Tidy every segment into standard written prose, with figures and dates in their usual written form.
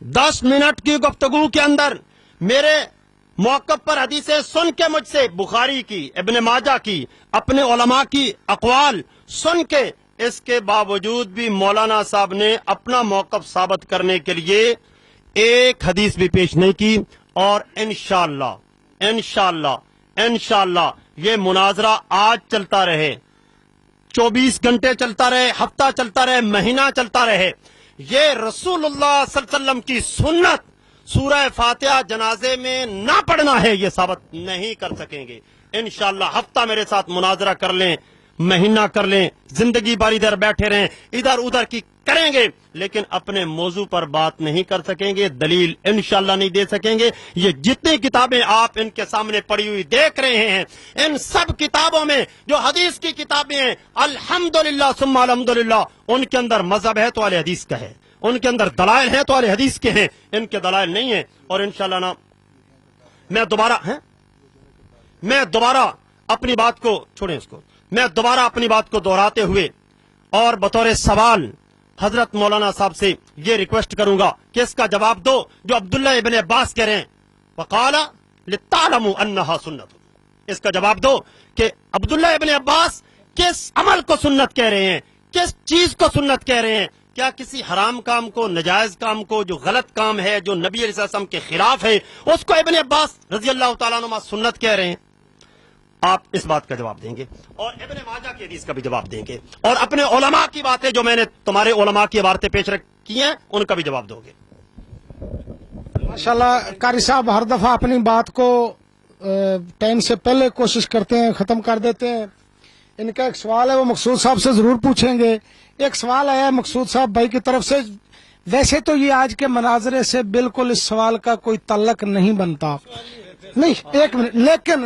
10 minute की गुफ्तगू के अंदर मेरे मौक़िफ़ पर हदीसें सुन के मुझसे, बुखारी की, इब्न माजा की, अपने उलमा की अक़वाल सुन के, इसके बावजूद भी मौलाना साहब ने अपना मौक़िफ़ साबित करने के लिए एक हदीस भी पेश नहीं की। और इंशाअल्लाह ये मुनाजरा आज चलता रहे, 24 घंटे चलता रहे, हफ्ता चलता रहे, महीना चलता रहे। ये रसूलुल्लाह सल्लल्लाहु अलैहि वसल्लम की सुन्नत सूरह फातिहा जनाजे में ना पढ़ना है, ये साबित नहीं कर सकेंगे। इंशाअल्लाह हफ्ता मेरे साथ मुनाजरा कर लें, महीना कर लें, जिंदगी भर इधर बैठे रहें, इधर उधर की करेंगे, लेकिन अपने मौजू पर बात नहीं कर सकेंगे, दलील इंशाअल्लाह नहीं दे सकेंगे। ये जितनी किताबें आप इनके सामने पड़ी हुई देख रहे हैं, इन सब किताबों में जो हदीस की किताबें हैं, अल्हम्दुलिल्लाह सुम्मा अल्हम्दुलिल्लाह, उनके अंदर मजहब है तो अहले हदीस का है, उनके अंदर दलाइल है तो अहले हदीस के हैं, इनके दलाइल नहीं है। और इंशाअल्लाह ना मैं दोबारा अपनी बात को छोड़ें, इसको मैं दोबारा अपनी बात को दोहराते हुए और बतौर सवाल हजरत मौलाना साहब से ये रिक्वेस्ट करूंगा कि इसका जवाब दो जो अब्दुल्ला इब्न अब्बास कह रहे हैं, वक़ाला लितालमू अन्नहा सुन्नत। इसका जवाब दो कि अब्दुल्ला इब्न अब्बास किस अमल को सुन्नत कह रहे हैं, किस चीज को सुन्नत कह रहे हैं। क्या किसी हराम काम को, नजायज काम को, जो गलत काम है, जो नबी अलैहि सल्लम के खिलाफ है, उसको इब्न अब्बास रजी अल्लाह तआला अन्हुमा सुन्नत कह रहे हैं? आप इस बात का जवाब देंगे और इब्न माजा की हदीस का भी जवाब देंगे और अपने उलमा की बातें जो मैंने तुम्हारे उलमा की इबारतें पेश की हैं उनका भी जवाब दोगे। माशाल्लाह कारी साहब हर दफा अपनी बात को टाइम से पहले कोशिश करते हैं, खत्म कर देते हैं। इनका एक सवाल है, वो मकसूद साहब से जरूर पूछेंगे। एक सवाल आया है मकसूद साहब भाई की तरफ से, वैसे तो ये आज के मनाजरे से बिल्कुल इस सवाल का कोई तल्लक नहीं बनता, नहीं, एक मिनट,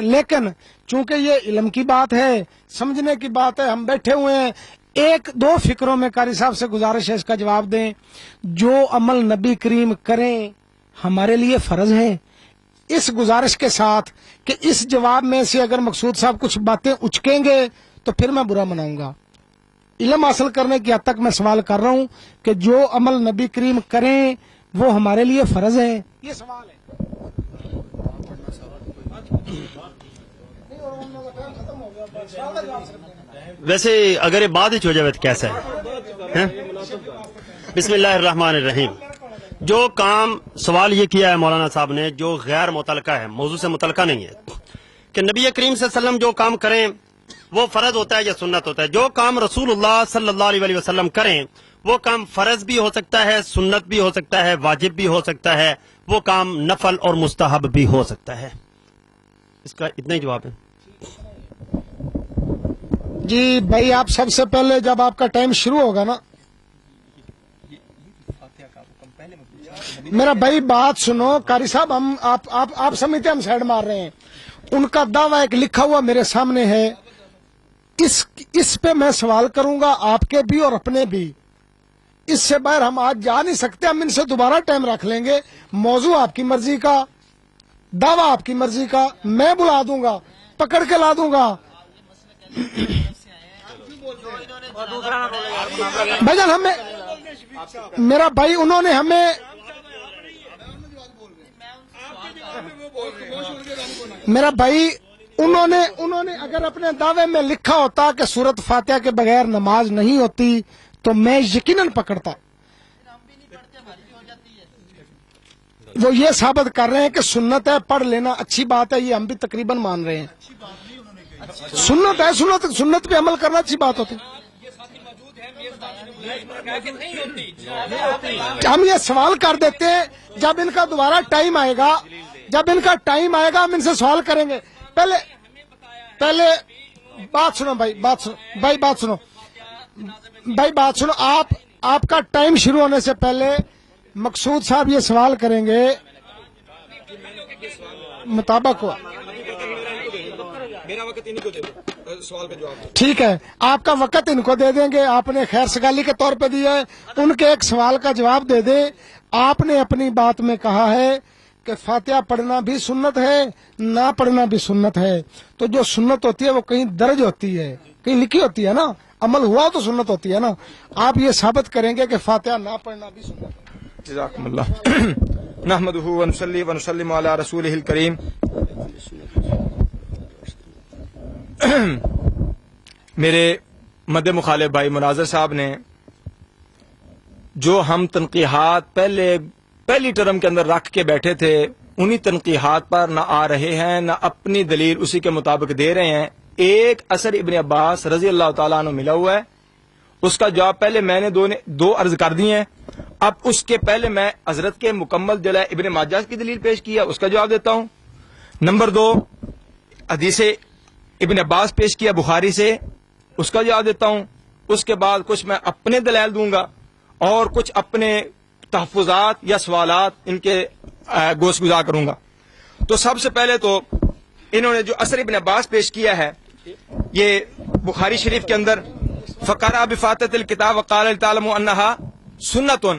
लेकिन चूंकि ये इल्म की बात है, समझने की बात है, हम बैठे हुए हैं, एक दो फिक्रों में कारी साहब से गुजारिश है इसका जवाब दें। जो अमल नबी करीम करें हमारे लिए फर्ज है, इस गुजारिश के साथ कि इस जवाब में से अगर मकसूद साहब कुछ बातें उचकेंगे तो फिर मैं बुरा मनाऊंगा। इल्म हासिल करने की हद तक मैं सवाल कर रहा हूं कि जो अमल नबी करीम करें वो हमारे लिए फर्ज है, ये सवाल है। वैसे अगर ये बात ही हो जाए तो कैसा है? बिस्मिल्लाहिर्रहमानिर्रहीम। जो काम सवाल ये किया है मौलाना साहब ने, जो गैर मुतलका है, मौजू से मुतलका नहीं है, कि नबी करीम सल्लल्लाहु अलैहि वसल्लम जो काम करें वो फर्ज होता है या सुन्नत होता है। जो काम रसूलुल्लाह सल्लल्लाहु अलैहि वसल्लम करें वो काम फर्ज भी हो सकता है, सुन्नत भी हो सकता है, वाजिब भी हो सकता है, वो काम नफल और मुस्तहब भी हो सकता है। इसका इतना ही जवाब है। जी भाई, आप सबसे पहले जब आपका टाइम शुरू होगा ना, मेरा भाई बात सुनो कारी साहब, हम आप समिति हम साइड मार रहे हैं। उनका दावा एक लिखा हुआ मेरे सामने है, इस पे मैं सवाल करूंगा, आपके भी और अपने भी। इससे बाहर हम आज जा नहीं सकते, हम इनसे दोबारा टाइम रख लेंगे। मौजू आपकी मर्जी का, दावा आपकी मर्जी का, मैं बुला दूंगा, पकड़ के ला दूंगा। भाईजान हमें, मेरा भाई उन्होंने हमें, मेरा भाई उन्होंने अगर अपने दावे में लिखा होता कि सूरत फातिहा के बगैर नमाज नहीं होती तो मैं यकीनन पकड़ता। वो ये साबित कर रहे हैं कि सुन्नत है, पढ़ लेना अच्छी बात है, ये हम भी तकरीबन मान रहे हैं। सुन्नत है, सुन्नत पे अमल करना अच्छी बात होती। हम ये सवाल कर देते हैं, जब इनका दोबारा टाइम आएगा, हम इनसे सवाल करेंगे। पहले बात सुनो भाई, बात सुनो। आपका टाइम शुरू होने से पहले मकसूद साहब ये सवाल करेंगे मुताबिक हुआ। मेरा वक्त इनको दे दो, सवाल का जवाब। ठीक है, आपका वक्त इनको दे देंगे, आपने खैर सगाली के तौर पे दिया है, उनके एक सवाल का जवाब दे दे। आपने अपनी बात में कहा है कि फातिहा पढ़ना भी सुन्नत है, ना पढ़ना भी सुन्नत है। तो जो सुन्नत होती है वो कहीं दर्ज होती है, कहीं लिखी होती है ना, अमल हुआ तो सुन्नत होती है ना। आप ये साबित करेंगे कि फातिहा ना पढ़ना भी सुन्नत है। جزاکم اللہ نحمدہ ونصلی ونسلم علی رسولہ الکریم. میرے مد مخالف بھائی مناظر صاحب نے جو ہم تنقیحات پہلی ٹرم کے اندر رکھ کے بیٹھے تھے انہی تنقیحات پر نہ آ رہے ہیں نہ اپنی دلیل اسی کے مطابق دے رہے ہیں. ایک اثر ابن عباس رضی اللہ تعالیٰ عنہ ملا ہوا ہے, اس کا جواب پہلے میں نے دو عرض کر دی ہیں. اب اس کے پہلے میں حضرت کے مکمل جو ہے ابن ماجہ کی دلیل پیش کیا اس کا جواب دیتا ہوں. نمبر 2 حدیث ابن عباس پیش کیا بخاری سے, اس کا جواب دیتا ہوں. اس کے بعد کچھ میں اپنے دلائل دوں گا اور کچھ اپنے تحفظات یا سوالات ان کے گوش گزار کروں گا. تو سب سے پہلے تو انہوں نے جو اثر ابن عباس پیش کیا ہے یہ بخاری شریف کے اندر فقرأ بفاتحۃ الکتاب وقال تعلموا انہا سنتن,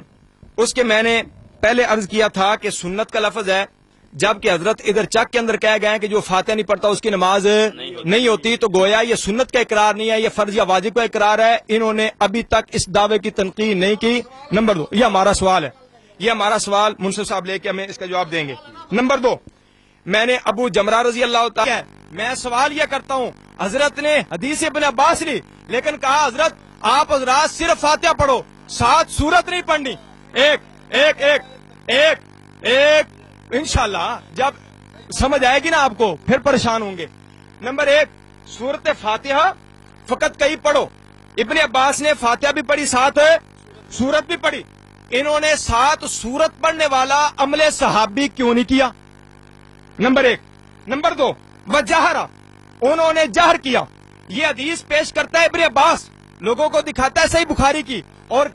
اس کے میں نے پہلے عرض کیا تھا کہ سنت کا لفظ ہے, جبکہ حضرت ادھر چک کے اندر کہہ گئے کہ جو فاتحہ نہیں پڑھتا اس کی نماز نہیں ہوتی, تو گویا یہ سنت کا اقرار نہیں ہے, یہ فرض یا واجب کا اقرار ہے. انہوں نے ابھی تک اس دعوے کی تنقید نہیں کی. نمبر 2 یہ ہمارا سوال ہے, یہ ہمارا سوال منصف صاحب لے کے ہمیں اس کا جواب دیں گے. نمبر 2 میں نے ابو جمرہ رضی اللہ تعالی میں سوال یہ کرتا ہوں, حضرت نے حدیث ابن عباس لی لیکن کہا حضرت آپ حضرات صرف فاتحہ پڑھو, 7 سورت نہیں پڑھنی. ایک انشاءاللہ جب سمجھ آئے گی نا آپ کو پھر پریشان ہوں گے. نمبر 1 سورت فاتحہ فقط کئی پڑھو. ابن عباس نے فاتحہ بھی پڑھی 7 سورت بھی پڑھی. انہوں نے 7 سورت پڑھنے والا عمل صحابی کیوں نہیں کیا؟ نمبر 1. نمبر 2 وجہرہ, انہوں نے جہر کیا. یہ حدیث پیش کرتا ہے ابن عباس, لوگوں کو دکھاتا ہے صحیح بخاری کی, اور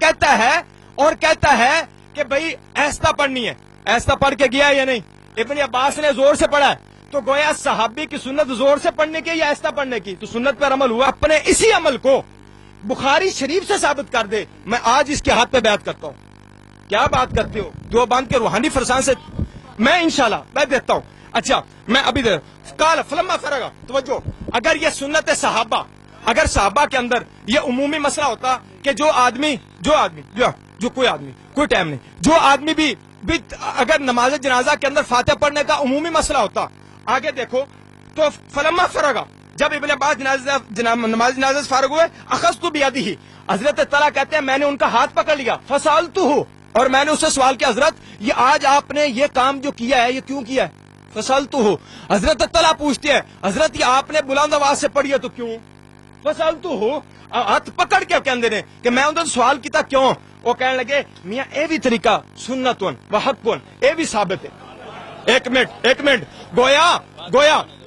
کہتا ہے کہ بھئی ایسا پڑھنی ہے. ایسا پڑھ کے گیا یا نہیں؟ ابن عباس نے زور سے پڑھا ہے, تو گویا صحابی کی سنت زور سے پڑھنے کی یا ایسا پڑھنے کی؟ تو سنت پر عمل ہوا. اپنے اسی عمل کو بخاری شریف سے ثابت کر دے. میں آج اس کے ہاتھ پہ بیعت کرتا ہوں. کیا بات کرتے ہو دیوبند کے روحانی فرسان سے؟ میں انشاءاللہ میں دیتا ہوں. اچھا میں ابھی قال فلما فرغ, توجہ, اگر یہ سنت صحابہ, اگر صحابہ کے اندر یہ عمومی مسئلہ ہوتا کہ جو کوئی ٹائم نہیں, جو آدمی بھی اگر نماز جنازہ کے اندر فاتحہ پڑھنے کا عمومی مسئلہ ہوتا, آگے دیکھو تو فلما فرغ, جب ابن عباس نماز جنازہ سے فارغ ہوئے, اخذت بیدہ, حضرت تعالیٰ کہتے ہیں میں نے ان کا ہاتھ پکڑ لیا, فسألتہ, اور میں نے اس سے سوال کیا حضرت یہ آج آپ نے یہ کام جو کیا ہے یہ کیوں کیا ہے؟ فسألتہ, حضرت تعالیٰ پوچھتے ہیں حضرت یہ آپ نے بلند آواز سے پڑھی ہے تو کیوں؟ فسألتہ, ہاتھ پکڑ کے کہندے نے کہ میں ان سے سوال کیتا کیوں؟ وہ کہنے لگے میاں اے بھی طریقہ سنتن و حقن, اے بھی ثابت ہے. ایک منٹ گویا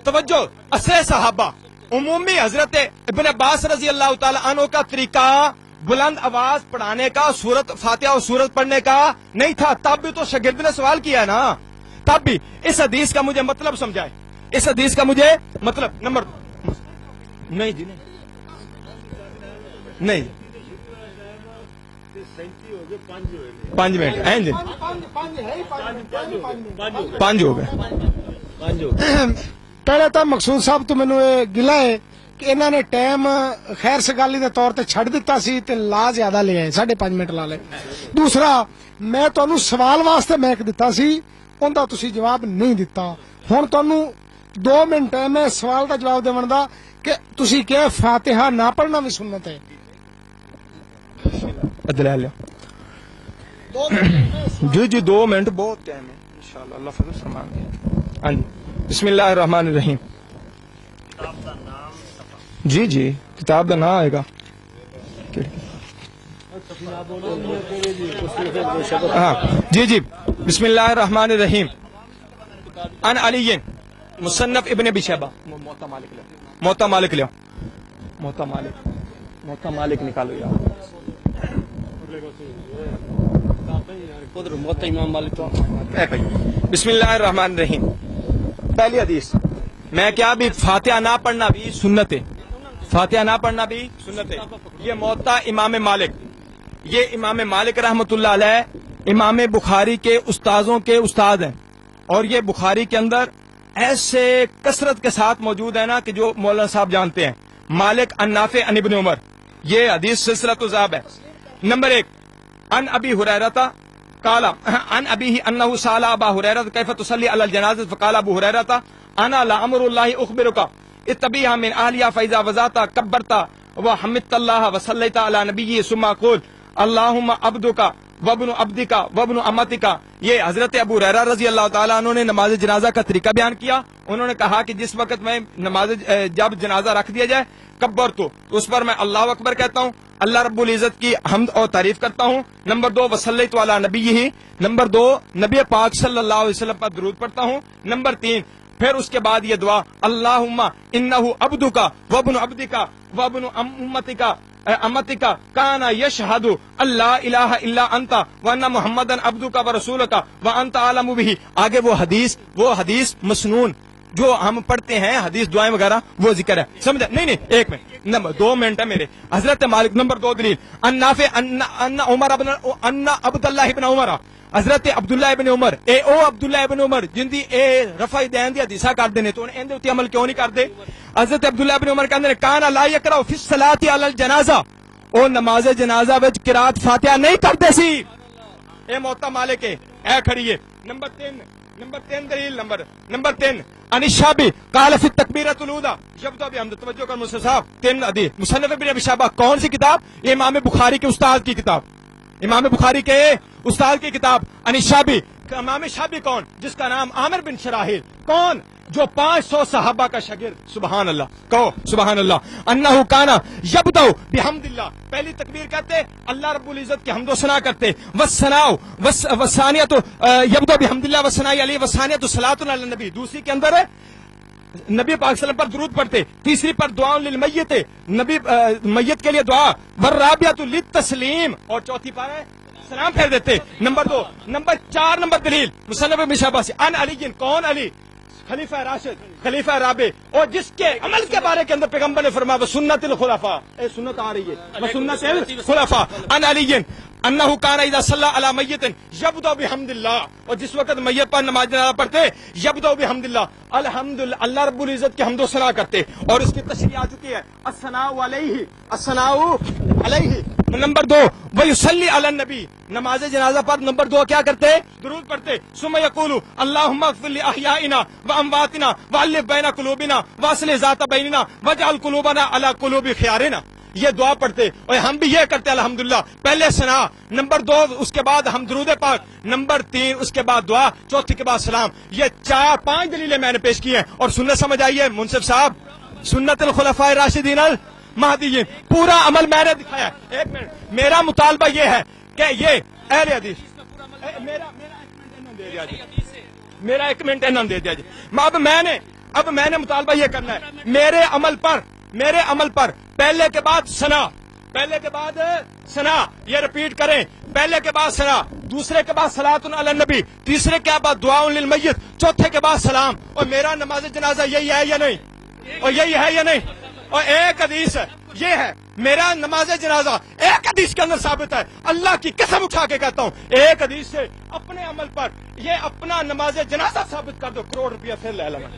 توجہ, اثر صحابہ عمومی حضرت ابن عباس رضی اللہ تعالی عنہ کا طریقہ بلند آواز پڑھانے کا, سورت فاتحہ اور سورت پڑھنے کا نہیں تھا. تب بھی تو شاگرد نے سوال کیا ہے نا, تب بھی. اس حدیث کا مجھے مطلب سمجھائے, اس حدیث کا مجھے مطلب. نمبر نہیں جی نہیں 5 منٹ ہیں جی, 5 ہو گئے. پہلے تو مقصود صاحب تو مینوں یہ گلا ہے کہ انہوں نے ٹائم خیر سگالی کے طور تے چھڑ دیتا سی تے لا زیادہ لے آئے, 5.5 منٹ لا لے. دوسرا میں تانوں سوال واسطے میک دیتا سی, اوندا تسی جواب نہیں دیتا. ہن تانوں 2 منٹ ہے میں سوال دا جواب دیون دا کہ تسی کہ فاتحہ نہ پڑھنا بھی سنت ہے. دلائل جی 2 منٹ بہت ٹائم ہے انشاءاللہ, اللہ فضل فرمان دے. ہاں جی, بسم اللہ الرحمن الرحیم. جی کتاب کا نام آئے گا. ہاں جی بسم اللہ الرحمن الرحیم. ان علی مصنف ابن ابی شیبہ. موطا مالک نکالو یار. بسم اللہ الرحمن الرحیم. پہلی حدیث, میں کیا بھی فاتحہ نہ پڑھنا بھی سنت ہے, فاتحہ نہ پڑھنا بھی سنت ہے. یہ موطا امام مالک, یہ امام مالک رحمت اللہ علیہ امام بخاری کے استاذوں کے استاد ہیں, اور یہ بخاری کے اندر ایسے کثرت کے ساتھ موجود ہے نا کہ جو مولانا صاحب جانتے ہیں. مالک ان نافع ان ابن عمر, یہ حدیث سلسلہ تو ذاب ہے. نمبر 1 ان ابی ہریرہ قال عن ابيه انه سال ابا هريره كيف تصلي على الجنازه فقال ابو هريره انا لامر الله اخبرك اتبعها من اهلها فاذا وضعت كبرت وحمدت الله وصليت على نبيه ثم اقول اللهم عبدك وابن عبدك وابن امتك. یہ حضرت ابو ہریرہ رضی اللہ تعالیٰ عنہ نے نماز جنازہ کا طریقہ بیان کیا. انہوں نے کہا کہ جس وقت میں نماز جب جنازہ رکھ دیا جائے کبر تو اس پر میں اللہ اکبر کہتا ہوں, اللہ رب العزت کی حمد اور تعریف کرتا ہوں. نمبر 2 وصلیت علی نبی, نمبر 2 نبی پاک صلی اللہ علیہ وسلم پر درود پڑھتا ہوں. نمبر 3 پھر اس کے بعد یہ دعا اللہم انہ عبدک وابن عبدک وابن امتک امتک کانا یشہد اللہ الہ الا انت وان محمدن عبدک ورسولک وانت عالم بہ. آگے وہ حدیث مسنون جو ہم پڑھتے ہیں, حدیث دعائیں وغیرہ, وہ ذکر ہے. سمجھا؟ نہیں ایک منٹ, نمبر 2 منٹ ہے میرے. حضرت مالک نمبر 2 دلیل ان نافع ان عمر ابن ان عبد اللہ ابن عمر, حضرت عبداللہ ابن عمر او عبداللہ ابن عمر جن دی رفع دین دی حدیثاں کر دینے تو ان دے تے عمل کیوں نہیں کردے؟ حضرت عبداللہ ابن عمر کہندے کان لا یقرأ فی الصلاۃ علی الجنازہ, او نماز جنازہ وچ قرات فاتحہ نہیں کردے سی. اے موتا مالک اے کھڑی ہے. نمبر 3 دلیل نمبر 3 ان الشعبی قال فی التکبیرۃ الاولى یبدا بحمد. توجہ کر مصطفی صاحب, 3 حدیث مصنف ابن ابی شیبہ. کون سی کتاب؟ یہ امام بخاری کے استاد کی کتاب, امام بخاری کے استاد کی کتاب. ان الشعبی, امام شعبی کون؟ جس کا نام عامر بن شراحیل, کون؟ جو 500 صحابہ کا شاگرد. سبحان اللہ, کہو سبحان اللہ. انہ کانا یبدا بحمد اللہ, پہلی تکبیر کہتے اللہ رب العزت کی حمد و ثنا کرتے. والثناء والثانیۃ یبدا بحمد اللہ والثناء علیہ والثانیۃ صلاۃ علی النبی. دوسری کے اندر ہے نبی پاک صلی اللہ علیہ وسلم پر درود پڑھتے. تیسری پر دعا للمیت, نبی میت کے لیے دعا. والرابعۃ للتسلیم, اور چوتھی پر ہے سلام پھیر دیتے. نمبر 2 نمبر 4 نمبر دلیل مصنف ابن شہبہ سے ان علی, کون علی؟ خلیفہ راشد, خلیفہ رابع, اور جس کے عمل کے بارے کے اندر پیغمبر نے فرمایا وہ سنت الخلفاء, اے سنت آ رہی ہے وہ سنت الخلفاء. ان علی انہ کان اذا صلی علی میت یبدا بحمد اللہ, اور جس وقت میت پر نماز جنازہ پڑھتے یبدا بحمد اللہ, الحمدللہ اللہ رب العزت کی حمد و ثنا کرتے. اور اس کی تشریح آ چکی ہے الثناء علیہ, الثناء علیہ. نمبر 2 ویصلی علی النبی, نماز جنازہ پر نمبر 2 کیا کرتے؟ درود پڑھتے. ثم یقول اللہم اغفر لاحیائنا وامواتنا والف بین قلوبنا واصلح ذات بیننا واجعل قلوبنا علی قلوب خیارنا. یہ دعا پڑھتے, اور ہم بھی یہ کرتے الحمدللہ. پہلے ثنا, نمبر 2 اس کے بعد ہم درود پاک, نمبر 3 اس کے بعد دعا, چوتھی کے بعد سلام. یہ 4-5 دلیلیں میں نے پیش کی ہیں, اور سنت سمجھ آئیے منصف صاحب, سنت الخلفاء راشدین المہدیین, پورا عمل میں نے دکھایا. ایک منٹ, میرا مطالبہ یہ ہے کہ یہ اہل حدیث میرا 1 منٹ انعام دے دیا جائے. اب میں نے مطالبہ یہ کرنا ہے میرے عمل پر پہلے کے بعد ثنا, یہ ریپیٹ کریں, پہلے کے بعد ثنا, دوسرے کے بعد صلاۃ علی النبی, تیسرے کے بعد دعا للمیت, چوتھے کے بعد سلام. اور میرا نماز جنازہ یہی ہے یا نہیں؟ اور یہی ہے یا نہیں؟ اور ایک حدیث ہے, یہ ہے میرا نماز جنازہ, ایک حدیث کے اندر ثابت ہے. اللہ کی قسم اٹھا کے کہتا ہوں, ایک حدیث سے اپنے عمل پر یہ اپنا نماز جنازہ ثابت کر دو, کروڑ روپیہ پھر لے لینا.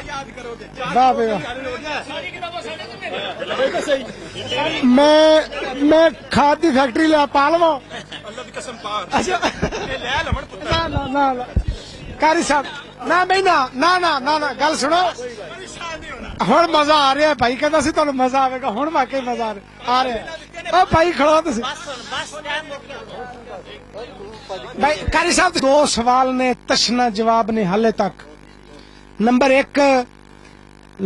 یاد کرو گے میں کھاد کی فیکٹری لے پا لوا. اللہ کی قسم پار کاری صاحب نہ بھائی نہ گل سنو, ہوں مزہ آ رہا ہے. بھائی کہتا سی تمہیں مزہ آئے گا, ہوں واقعی مزہ آ رہا ہے. بھائی کھڑو تو بھائی. کاری صاحب 2 سوال نے, تشنا جواب نے حالے تک. نمبر 1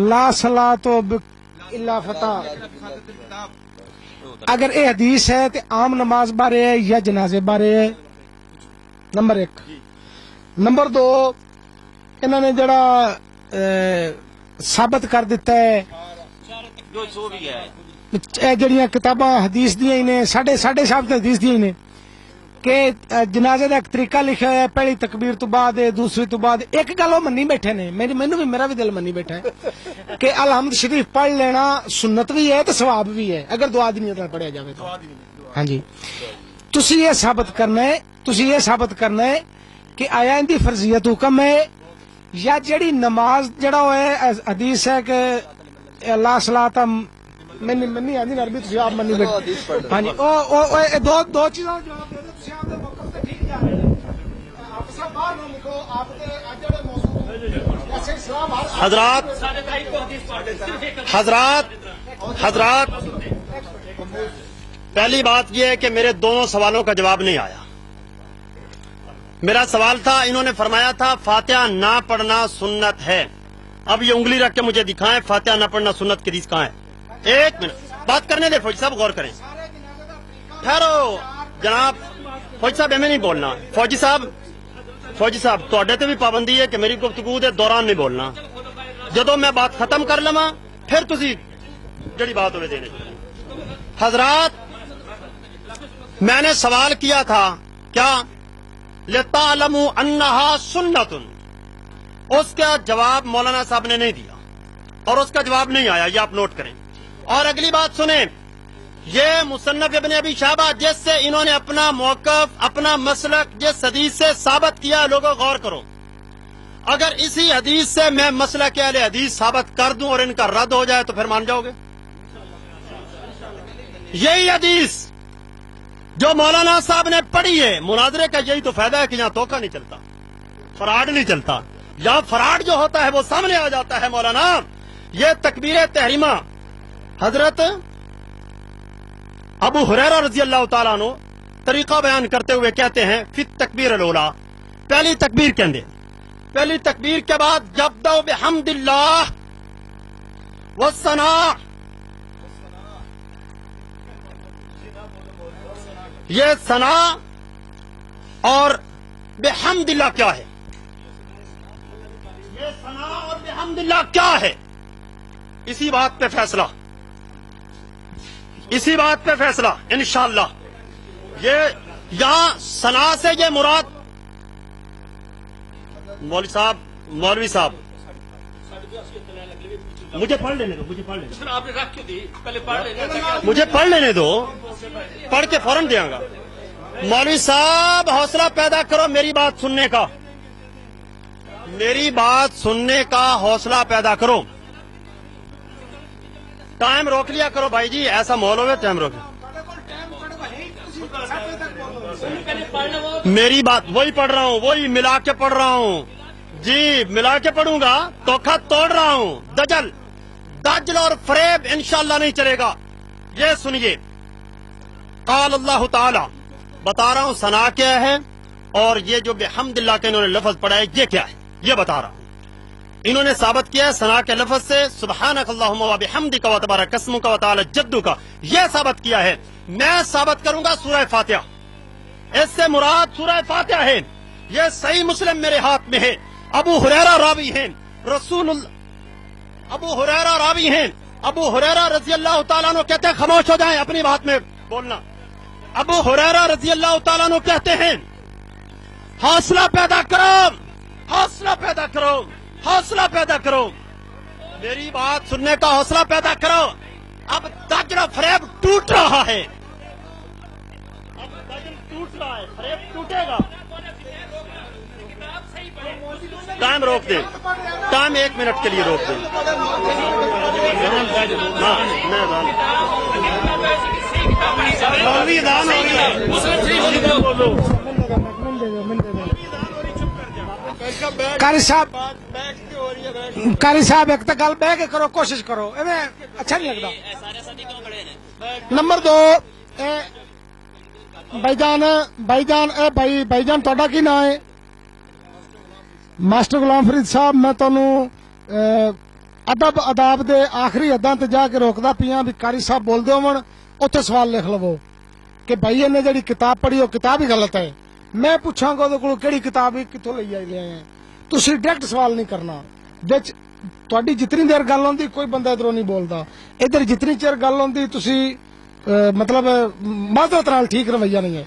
لا صلاۃ الا فتح, اگر یہ حدیث ہے تو عام نماز بارے ہے یا جنازے بارے ہے؟ نمبر 1. نمبر 2 انہوں نے جڑا ثابت کر دیتا ہے جڑیاں کتاباں حدیث دیا ہی نے, ساڈے صاحب حدیث دیا ہی نے کہ جنازے کا ایک طریقہ لکھا ہے, پہلی تکبیر تو بعد ہے, دوسری تو بعد. ایک گل وہ منی بیٹھے نے, میرا بھی دل منی بیٹھا ہے کہ الحمد شریف پڑھ لینا سنت بھی ہے تو ثواب بھی ہے اگر دعا دی نیت پڑھیا جائے تو. ہاں جی, تسی یہ ثابت کرنا ہے کہ آیا ان دی فرضیت حکم ہے یا جڑی نماز جڑا ہے حدیث ہے کہ لا صلاۃ ਮੈਨੂੰ ਨਹੀਂ ਆਂਦੀ ਅਰਬੀ, ਤੁਸੀਂ ਆਪ ਮੰਨੀ ਬੈਠੇ। ਹਾਂਜੀ ਉਹ ਇਹ ਦੋ ਚੀਜ਼ਾਂ ਦਾ ਜਵਾਬ ਦੇ ਦਿਓ। ਤੁਸੀਂ ਆਪਦੇ ਮੌਕਫ ਤੇ ਠੀਕ ਜਾ ਰਹੇ ਹੋ, ਆਪ ਸਭ ਬਾਹਰ ਨਾ ਲਿਖੋ। ਆਪ ਦੇ ਅੱਜ ਜਿਹੜੇ ਮੌਜੂਦ ਐਸੇ ਇਸਲਾਮ हजरात, पहली बात यह है कि मेरे दोनों सवालों का जवाब नहीं आया। मेरा सवाल था, इन्होंने फरमाया था फातिहा ना पढ़ना सुन्नत है। अब ये उंगली रख के मुझे दिखाएं फातिहा ना पढ़ना सुन्नत की हदीस कहाँ है। एक मिनट बात करने दे फौजी साहब, गौर करें। ठहरो जनाब, फौजी साहब एवं नहीं बोलना। फौजी साहब तुहाडे ते भी पाबंदी है कि मेरी गुफ्तगू के दौरान नहीं बोलना। जदों मैं बात खत्म कर लवां फिर तुसी जड़ी बात होवे देने। हजरात, मैंने सवाल किया था क्या लितालमु अन्नहा सुन्नतुन, उसका जवाब मौलाना साहब ने नहीं दिया और उसका जवाब नहीं आया, ये आप नोट करें। और अगली बात सुने, ये मुसन्नफ इब्न अबी शैबा जिससे इन्होंने अपना मौकफ, अपना मसलक जिस हदीस से साबित किया, लोगों गौर करो। अगर इसी हदीस से मैं मसला के अहले हदीस साबित कर दूं और इनका रद्द हो जाए तो फिर मान जाओगे? यही हदीस जो मौलाना साहब ने पढ़ी है, मुनाजरे का यही तो फायदा है कि यहां धोखा नहीं चलता, फराड नहीं चलता। यहां फराड जो होता है वो सामने आ जाता है। मौलाना ये तकबीर तहरीमा हजरत अबू हुरैरा रजी अल्लाह तआला अन्हु तरीका बयान करते हुए कहते हैं, फिर तकबीर अल-ऊला, पहली तकबीर कहते, पहली तकबीर के बाद जब्दो बिहम्दिल्लाह वस्सना, ये सना और बिहम्दिल्लाह क्या है? ये सना और बिहम्दिल्लाह क्या है? इसी बात पे फैसला, इसी बात पे फैसला इंशाअल्लाह। ये यहां सना से ये मुराद, मौलवी साहब मुझे पढ़ लेने दो, आपने रख क्यों दी? पहले पढ़ लेने, मुझे पढ़ लेने दो, पढ़ के फौरन देंगा। मौलवी साहब हौसला पैदा करो मेरी बात सुनने का, मेरी बात सुनने का हौसला पैदा करो। टाइम रोक लिया करो भाई जी, ऐसा माहौल हो, टाइम रोक। मेरी बात वही पढ़ रहा हूँ, वही मिला के पढ़ रहा हूँ जी, मिला के पढ़ूंगा धोखा तोड़ रहा हूँ। दजल और फरेब इंशाअल्लाह नहीं चलेगा। ये सुनिए, काल अल्लाह ताला, बता रहा हूँ सना क्या है और ये जो बिहम्दिल्लाह के इन्होंने लफ्ज पढ़ा है ये क्या है, ये बता रहा हूँ। इन्होंने साबित किया है सना के लफ्ज से सुब्हानक अल्लाहुम्मा व बिहम्दिका व तबारक अस्मुका व तआला जद्दुका, ये साबित किया है। मैं साबित करूंगा सूरह फातिहा, इससे मुराद सूरह फातिहा है। ये सही मुस्लिम मेरे हाथ में है। अबू हुरैरा रावी हैं, अबू हुरैरा रावी हैं। अबू हुरैरा रजी अल्लाह तआला अन्हु कहते हैं, खामोश हो जाएं, अपनी बात में बोलना। अबू हुरैरा रजी अल्लाह तआला अन्हु कहते हैं, हौसला पैदा करो, हौसला पैदा करो, हौसला पैदा करो, मेरी बात सुनने का हौसला पैदा करो। अब दजल फरेब टूट रहा है, अब दजल टूट रहा है, फरेब टूटेगा। टाइम रोक दें, टाइम 1 मिनट के लिए रोक दें। कारी साहब एक तो गल बह के करो, कोशिश करो, एवं अच्छा नहीं लगता। नंबर 2, भाईजान ਤੁਹਾਡਾ ਕੀ नाम है? मास्टर गुलाम फरीद साहब, मैं ਤੁਹਾਨੂੰ अदब अदाब ਦੇ आखिरी हदां ਤੇ ਜਾ ਕੇ ਰੋਕਦਾ ਪਿਆ ਵੀ कारी साहब बोलते होवन ਉੱਥੇ सवाल लिख लवो कि भाई ਇਹਨੇ ਜਿਹੜੀ किताब पढ़ी वो किताब ही गलत है। मैं पूछांगा ਉਹਦੇ ਕੋਲ ਕਿਹੜੀ किताब ਕਿੱਥੋਂ ਲਈ ਆਏ हैं। ਤੁਸੀਂ डायरेक्ट सवाल नहीं करना। ਵਿੱਚ ਤੁਹਾਡੀ ਜਿਤਨੀ ਦੇਰ ਗੱਲ ਹੁੰਦੀ ਕੋਈ ਬੰਦਾ ਇਧਰੋਂ ਨਹੀਂ ਬੋਲਦਾ, ਇਧਰ ਜਿਤਨੀ ਚਿਰ ਗੱਲ ਹੁੰਦੀ ਤੁਸੀਂ मतलब माजरत नाल ठीक रवैया नहीं है।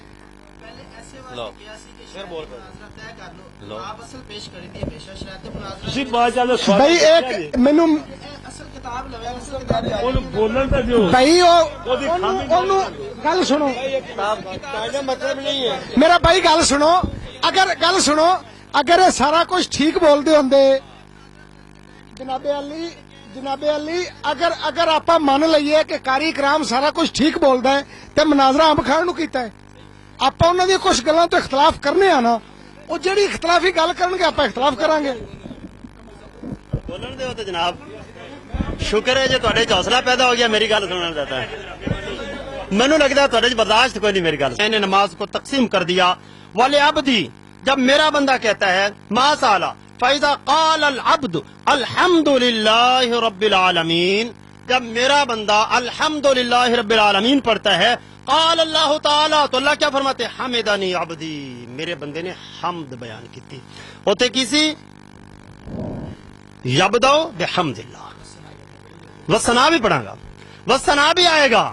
भाई एक मैनू भाई गल सुनो, मेरा भाई गल सुनो, अगर ये सारा कुछ ठीक बोलते होंगे जनाबे अली जनाबे अली अगर अगर आप मान लीए कि कारी कराम सारा कुछ ठीक बोलता है तो मुनाजरा अंब खाण नूं कीता है। आप उन्हां दी कुछ गल्लां तो इख्तलाफ करने आ ना, वो जिहड़ी इख्तलाफी गल करनगे आप इख्तलाफ करांगे। बोलन दे तो जनाब, शुक्र है जो तुहाडे च हौसला पैदा हो गया मेरी गल सुनन दा। मैनू लगता है तुहाडे च बर्दाश्त कोई नहीं मेरी गल। मैंने नमाज को तकसीम कर दिया। वाले अब्दी, जब मेरा बंदा कहता है मासाला फैजा काल अल अब्द अल्हम्दुलिल्लाह रब्बिल आलमीन, जब मेरा बंदा अल्हम्दुलिल्लाह रब्बिल आलमीन पढ़ता है, काल अल्लाह ताला, तो अल्लाह क्या फरमाते हैं, हमिदनी अब्दी, मेरे बंदे ने हम्द बयान की थी। होते किसी यबदो बिहम्दिल्लाह, वसना भी पढ़ागा, वसना भी आएगा,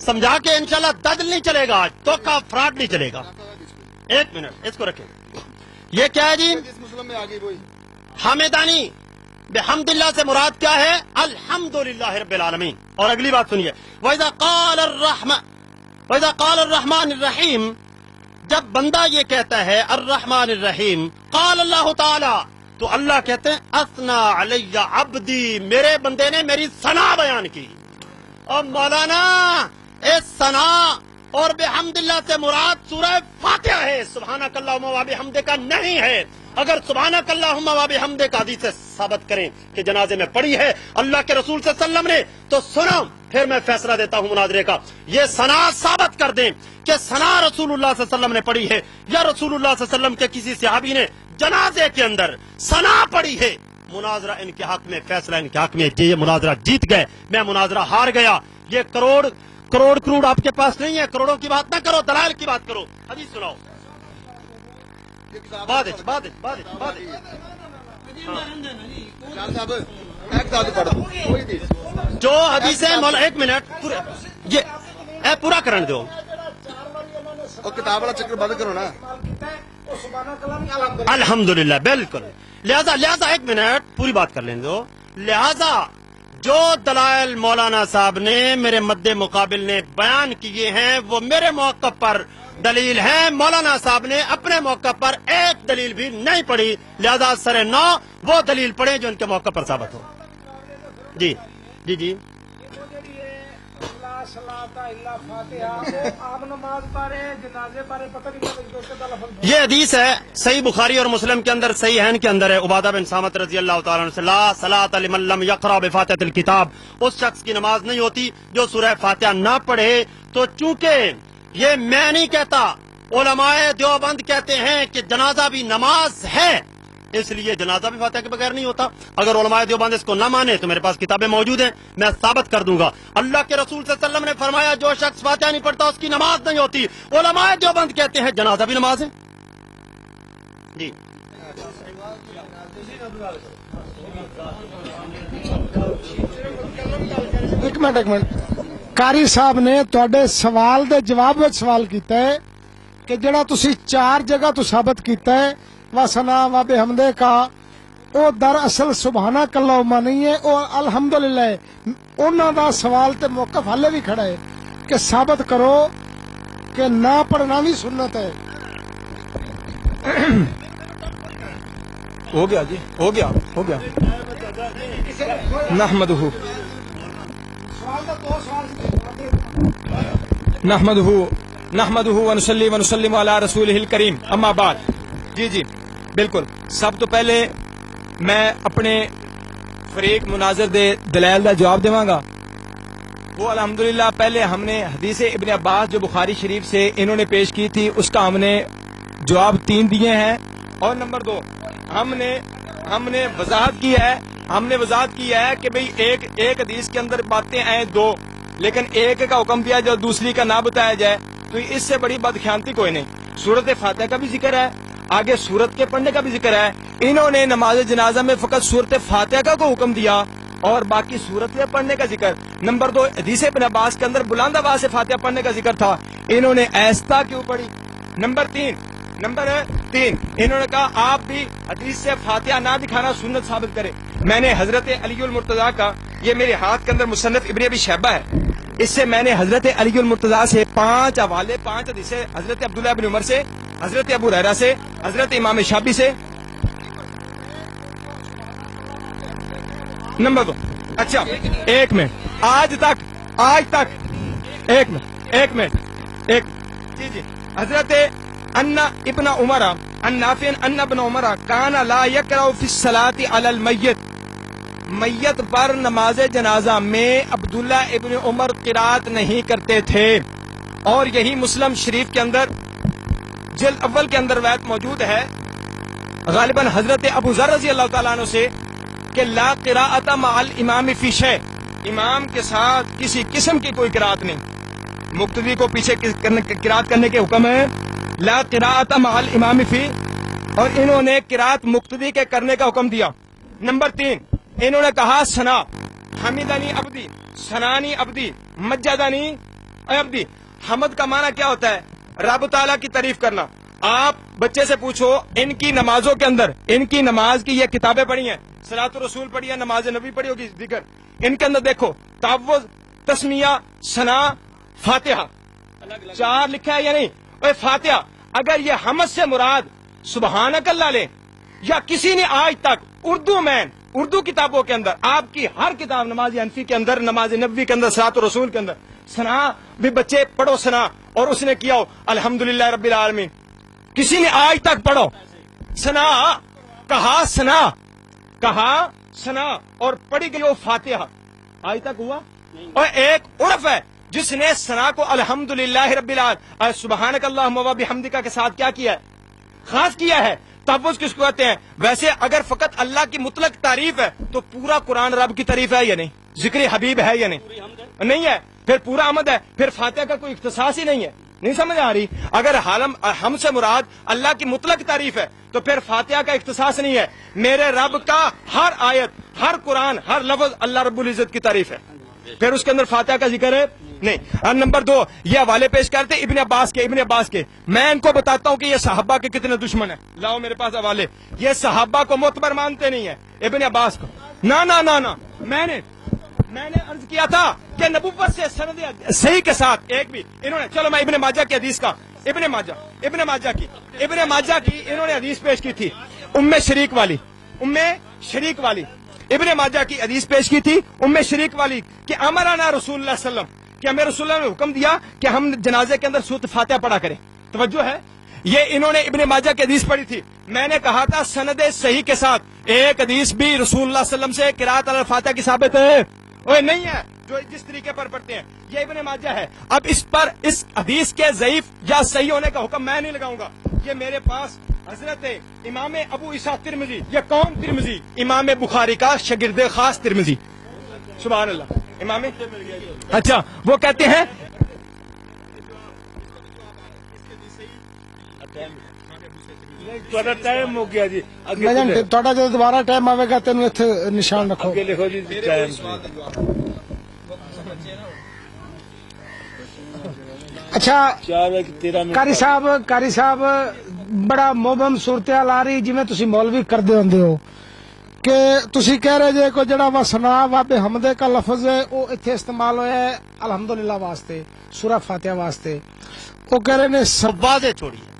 समझा के इंशाल्लाह दजल नहीं चलेगा, तो का फ्रॉड नहीं चलेगा। एक मिनट इसको रखें। ये क्या है जी, मुस्लिम में आ गई वही हामिदानी बिहम्दिल्लाह से मुराद क्या है, अल्हम्दुलिल्लाह रब्बिल आलमीन। और अगली बात सुनिए, वइज़ा क़ाल अर्रहमान अर्रहीम, जब बंदा ये कहता है अर्रहमान अर्रहीम, क़ाल अल्लाह ताला, तो अल्लाह कहते हैं असना अलैया अब्दी, मेरे बंदे ने मेरी सना बयान की। और मौलाना इस सना और बेहम्दिल्लाह से मुराद सूरह फातिहा है, सुब्हानकल्लाहुम्मा व बिहम्दिका नहीं है। अगर सुब्हानकल्लाहुम्मा व बिहम्दिका हदीस से साबित करें कि जनाजे में पढ़ी है अल्लाह के रसूल सल्लल्लाहु अलैहि वसल्लम ने, तो सुनो फिर मैं फैसला देता हूं मुनाजरे का। ये सना साबित कर दें कि सना रसूलुल्लाह सल्लल्लाहु अलैहि वसल्लम ने पढ़ी है या रसूलुल्लाह सल्लल्लाहु अलैहि वसल्लम के किसी सहाबी ने जनाजे के अंदर सना पढ़ी है, मुनाजरा इनके हक में, फैसला इनके हक में। ये मुनाजरा जीत गए, मैं मुनाजरा हार गया। ये करोड़ करोड़ आपके पास नहीं है, करोड़ों की बात ना करो, दलाल की बात करो। हदीस सुनाओ। बाद जो हदीसें मौला, एक मिनट ये पूरा करने दो। और किताब वाला चक्कर बंद करो ना। अल्हम्दुलिल्लाह, बिल्कुल। लिहाजा एक मिनट पूरी बात कर लेने दो। लिहाजा जो दलाइल मौलाना साहब ने मेरे मद्दे मुकाबिल ने बयान किए हैं वो मेरे मौक़िफ़ पर दलील है। मौलाना साहब ने अपने मौक़िफ़ पर एक दलील भी नहीं पढ़ी, लिहाजा सरे 9 वो दलील पढ़े जो उनके मौक़िफ़ पर साबित हो। जी जी जी ये हदीस है सही बुखारी और मुस्लिम के अंदर, सही हैन के अंदर है। उबादा बिन सामत रजी अल्लाह तआला अन्हु से, ला सलात लिमन लम यक़रा बिफ़ातिहतिल किताब, उस शख्स की नमाज नहीं होती जो सूरह फातिहा ना पढ़े। तो चूंकि ये मैं नहीं कहता, उलमाए देवबंद कहते हैं कि जनाजा भी नमाज है, इसलिए जनाजा भी फातिहा के बगैर नहीं होता। अगर उलमाए देवबंद इसको न माने तो मेरे पास किताबें मौजूद हैं, मैं साबित कर दूंगा। अल्लाह के रसूल सल्लल्लाहु अलैहि वसल्लम ने फरमाया जो शख्स फातिहा नहीं पढ़ता उसकी नमाज नहीं होती। उलमाए देवबंद कहते हैं जनाजा भी नमाज है। जी एक मिनट कारी साहब ने तुहाडे सवाल दे जवाब विच सवाल कीता है कि जिहड़ा तुसी 4 जगह तो साबित कीता है वसना व बिहम्दे का, वो दरअसल सुबहानकल्लाहुम्मा नहीं है, वो अल्हम्दुलिल्लाह। उन्हां दा सवाल ते मौक़िफ़ हाले भी खड़ा है कि साबित करो कि ना पढ़ना भी सुन्नत है। हो गया जी, हो गया नहमदुहु व नुसल्लिमु अला रसूलिहिल करीम, अम्मा बाद। जी बिल्कुल। सब तो पहले मैं अपने फरीक मुनाजर दे दलाइल दा जवाब देवांगा। वो अल्हम्दुलिल्लाह पहले हमने हदीस इब्न अब्बास जो बुखारी शरीफ से इन्होंने पेश की थी उसका हमने जवाब 3 दिए हैं। और नंबर 2 हमने वजाहत की है कि भाई एक हदीस के अंदर बातें आए 2, लेकिन एक का हुक्म दिया जो दूसरी का ना बताया जाए, तो इससे बड़ी बदख्यानती कोई नहीं। सूरत फातिहा का भी जिक्र है, आगे सूरत के पढ़ने का भी जिक्र है। इन्होंने नमाज जनाजा में फकत सूरत फातिहा का को हुक्म दिया और बाकी सूरत के पढ़ने का जिक्र। नंबर 2 हदीस इब्न अब्बास के अंदर बुलंद आवाज से फातिहा पढ़ने का जिक्र था, इन्होंने ऐसा क्यों पढ़ी। नंबर तीन इन्होंने कहा आप भी हदीस से फातिहा ना दिखाना सुन्नत साबित करे। मैंने हजरत अलीउल मुर्तजा का, ये मेरे हाथ के अंदर मुसन्नफ इब्न अबी शैबा है, इससे मैंने हजरत अलीउल मुर्तजा से 5 हवाले 5 हदीसें, हजरत अब्दुल्लाह इब्न उमर से, हजरत अबू हुरैरा से, हजरत इमाम शाफी से। नंबर 2 اچھا ایک منٹ، آج تک ایک منٹ جی حضرت ان ابن عمر ان نافع ان ابن عمر کان لا یقرأ فی الصلاۃ علی المیت، میت پر نماز جنازہ میں عبداللہ ابن عمر قرات نہیں کرتے تھے. اور یہی مسلم شریف کے اندر جلد اول کے اندر روایت موجود ہے غالباً حضرت ابو ذر رضی اللہ تعالیٰ عنہ سے کہ لا قراءۃ مع الامام فی شیء، امام کے ساتھ کسی قسم کی کوئی قراءت نہیں. مقتدی کو پیچھے قراءت کرنے کے حکم ہے، لا قراءۃ مع الامام فی، اور انہوں نے قراءت مقتدی کے کرنے کا حکم دیا. نمبر 3 انہوں نے کہا ثنا، حمدنی عبدی، ثنانی عبدی، مجدنی عبدی. حمد کا معنی کیا ہوتا ہے؟ رب تعالیٰ کی تعریف کرنا. آپ بچے سے پوچھو ان کی نمازوں کے اندر، ان کی نماز کی یہ کتابیں پڑھی ہیں، صلاۃ الرسول پڑھی ہے، نماز نبی پڑھی ہوگی، دیگر ان کے اندر دیکھو تعوذ، تسمیہ، ثنا، فاتحہ 4 لکھا ہے یا نہیں؟ اے فاتحہ اگر یہ حمد سے مراد سبحانک اللہ لے، یا کسی نے آج تک اردو کتابوں کے اندر، آپ کی ہر کتاب نماز انفی کے اندر، نماز نبوی کے اندر، صلاۃ الرسول کے اندر ثنا بھی بچے پڑھو ثنا، اور اس نے کیا ہو الحمدللہ رب العالمین، کسی نے آج تک پڑھو ثنا، کہا ثنا اور پڑھی گئی ہو فاتحہ، آج تک ہوا؟ اور ایک عرف ہے جس نے ثنا کو الحمدللہ رب العالمین سبحانک اللہم و بحمدک کے ساتھ کیا کیا ہے؟ خاص کیا ہے. تحفظ کس کو کہتے ہیں؟ ویسے اگر فقط اللہ کی مطلق تعریف ہے تو پورا قرآن رب کی تعریف ہے یا نہیں؟ ذکر حبیب ہے یا نہیں ہے؟ پھر پورا حمد ہے، پھر فاتحہ کا کوئی اختصاص ہی نہیں ہے. نہیں سمجھ آ رہی؟ اگر ہم سے مراد اللہ کی مطلق تعریف ہے تو پھر فاتحہ کا اختصاص نہیں ہے. میرے رب کا ہر آیت، ہر قرآن، ہر لفظ اللہ رب العزت کی تعریف ہے، پھر اس کے اندر فاتحہ کا ذکر ہے نہیں. اور نمبر 2 یہ حوالے پیش کرتے ابن عباس کے. میں ان کو بتاتا ہوں کہ یہ صحابہ کے کتنے دشمن ہیں. لاؤ میرے پاس حوالے. یہ صحابہ کو معتبر مانتے نہیں ہیں، ابن عباس کو. نہ میں نے عرض کیا تھا کہ نبوت سے سند صحیح کے ساتھ ایک بھی انہوں نے، چلو میں ابن ماجہ کی حدیث کا، ابن ماجہ کی انہوں نے حدیث پیش کی تھی، ام شریک والی ابن ماجہ کی حدیث پیش کی تھی، ام شریک والی، کہ امرنا رسول اللہ صلی اللہ علیہ وسلم، کہ ہمیں رسول اللہ نے حکم دیا کہ ہم جنازے کے اندر سورۃ فاتحہ پڑھا کریں. توجہ ہے، یہ انہوں نے ابن ماجہ کی حدیث پڑھی تھی. میں نے کہا تھا سند صحیح کے ساتھ ایک حدیث بھی رسول اللہ صلی اللہ علیہ وسلم سے قراءت علی الفاتحہ کی ثابت ہے نہیں ہے، جو جس طریقے پر پڑھتے ہیں. یہ ابن ماجہ ہے. اب اس حدیث کے ضعیف یا صحیح ہونے کا حکم میں نہیں لگاؤں گا. یہ میرے پاس حضرت امام ابو عیسیٰ ترمذی، یہ کون ترمذی؟ امام بخاری کا شاگرد خاص ترمذی. سبحان اللہ. امام اچھا وہ کہتے ہیں ٹائم ہو گیا جی، تھوڑا جو دوبارہ ٹائم آئے گا تین نشان رکھو. لکھو جی. اچھا کاری صاحب بڑا مبہم صورتحال آ رہی جویں تسی مولوی کردے ہوندے ہو کہ تسی کہہ رہے جے کو جڑا وا ثنا و بحمدے کا لفظ ہے وہ ایتھے استعمال ہویا ہے الحمدللہ واسطے، سورہ فاتحہ واسطے. وہ کہہ رہے نے سب واضح چھوڑیے،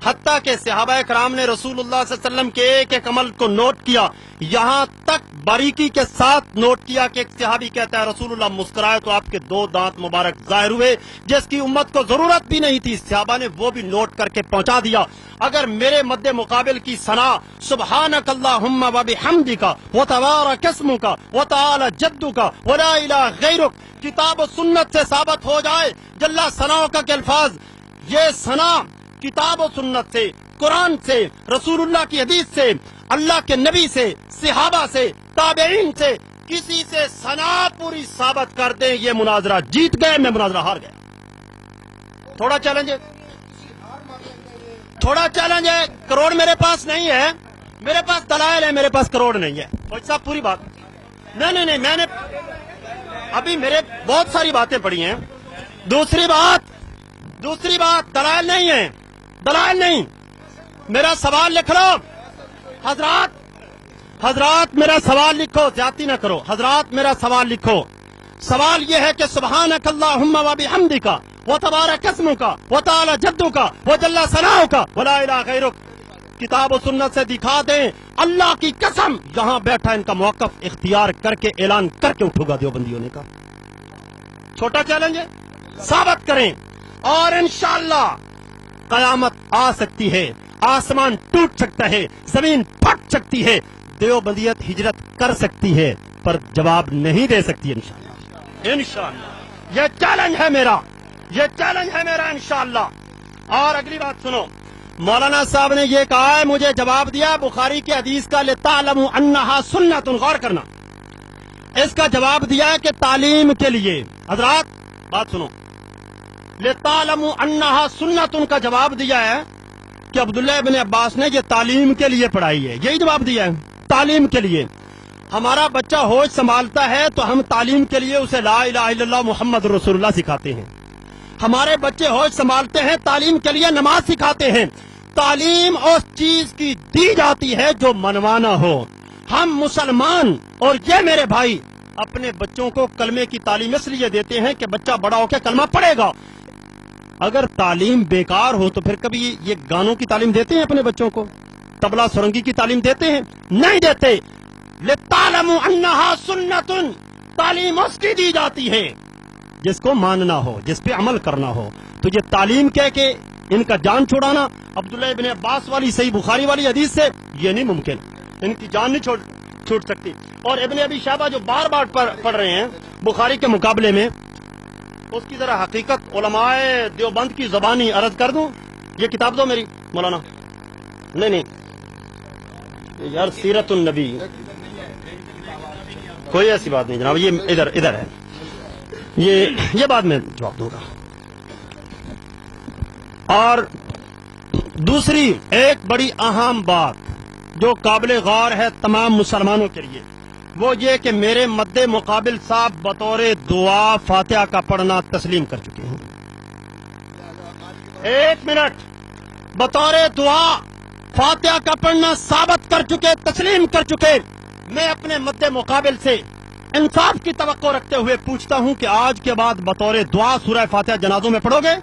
حتیٰ کہ صحابہ کرام نے رسول اللہ صلی اللہ علیہ وسلم کے ایک ایک عمل کو نوٹ کیا، یہاں تک باریکی کے ساتھ نوٹ کیا کہ ایک صحابی کہتا ہے رسول اللہ مسکرائے تو آپ کے 2 دانت مبارک ظاہر ہوئے، جس کی امت کو ضرورت بھی نہیں تھی. صحابہ نے وہ بھی نوٹ کر کے پہنچا دیا. اگر میرے مد مقابل کی ثنا سبحانک اللہم و بحمدک و تبارک اسمک و تعالی جدک و لا الہ غیرک کتاب و سنت سے ثابت ہو جائے، جل ثناؤ کا کے الفاظ، یہ ثنا کتاب و سنت سے، قرآن سے، رسول اللہ کی حدیث سے، اللہ کے نبی سے، صحابہ سے، تابعین سے، کسی سے ثنا پوری ثابت کر دیں، یہ مناظرہ جیت گئے، میں مناظرہ ہار گیا. تھوڑا چیلنج ہے. کروڑ میرے پاس نہیں ہے، میرے پاس دلائل ہے، میرے پاس کروڑ نہیں ہے. فوج صاحب پوری بات نہیں، میں نے ابھی میرے بہت ساری باتیں پڑھی ہیں. دوسری بات دلائل نہیں ہے، دلائل نہیں. میرا سوال لکھ لو حضرات میرا سوال لکھو، زیادتی نہ کرو. حضرات میرا سوال لکھو. سوال یہ ہے کہ سبحانک اللہم و بحمدک و تبارک اسمک و تعالی جدک و جل ثناؤک و لا الہ غیرک کتاب و سنت سے دکھا دیں अल्लाह की कसम यहां बैठा इनका मौकफ इख्तियार करके ऐलान करके उठूंगा देवबंदी होने का। छोटा चैलेंज है, साबित करें और इंशाअल्लाह कयामत आ सकती है, आसमान टूट सकता है, जमीन फट सकती है, देवबंदियत हिजरत कर सकती है, पर जवाब नहीं दे सकती इंशाअल्लाह। इंशाअल्लाह ये चैलेंज है मेरा, ये चैलेंज है मेरा इंशाअल्लाह। और अगली बात सुनो, मौलाना साहब ने ये कहा है, मुझे जवाब दिया बुखारी के हदीस का लितालमु अन्नहा सुन्नतुन, गौर करना, इसका जवाब दिया है कि तालीम के लिए। हजरात बात सुनो, लितालमु अन्नहा सुन्नतुन का जवाब दिया है कि अब्दुल्लाह इब्न अब्बास ने ये तालीम के लिए पढ़ाई है, यही जवाब दिया है, तालीम के लिए। हमारा बच्चा होश संभालता है तो हम तालीम के लिए उसे ला इलाहा इल्लल्लाह मुहम्मद रसूलुल्लाह सिखाते हैं। हमारे बच्चे होश संभालते हैं, तालीम के लिए नमाज सिखाते हैं। तालीम उस चीज की दी जाती है जो मनवाना हो। हम मुसलमान और ये मेरे भाई अपने बच्चों को कलमे की तालीम इसलिए देते हैं कि बच्चा बड़ा होकर कलमा पढ़ेगा। अगर तालीम बेकार हो तो फिर कभी ये गानों की तालीम देते हैं अपने बच्चों को, तबला सुरंगी की तालीम देते हैं? नहीं देते। लितालमु अन्नहा सुन्नतुन, तालीम उसकी दी जाती है जिसको मानना हो, जिस पे अमल करना हो। तो ये तालीम कह के इनका जान छुड़ाना अब्दुल्लाह इब्न अब्बास वाली सही बुखारी वाली हदीस से ये नहीं मुमकिन, इनकी जान नहीं छूट सकती। और इब्न अबी शैबा जो बार बार पढ़ रहे हैं बुखारी के मुकाबले में, उसकी जरा हकीकत उलमाए देवबंद की जबानी अर्ज कर दूं। ये किताब दो मेरी मौलाना। नहीं यार, सीरतुन नबी, कोई ऐसी बात नहीं जनाब, ये इधर है, ये बाद में जवाब दूंगा। और दूसरी एक बड़ी अहम बात जो काबिल गौर है तमाम मुसलमानों के लिए, वो ये कि मेरे मद्दे मुकाबिल साहब बतौर दुआ फातिहा का पढ़ना तस्लीम कर चुके हैं। एक मिनट, बतौर दुआ फातिहा का पढ़ना साबित कर चुके, तस्लीम कर चुके। मैं अपने मद्दे मुकाबिल से इंसाफ की तवक्को रखते हुए पूछता हूं कि आज के बाद बतौर दुआ सूरह फातिहा जनाजों में पढ़ोगे?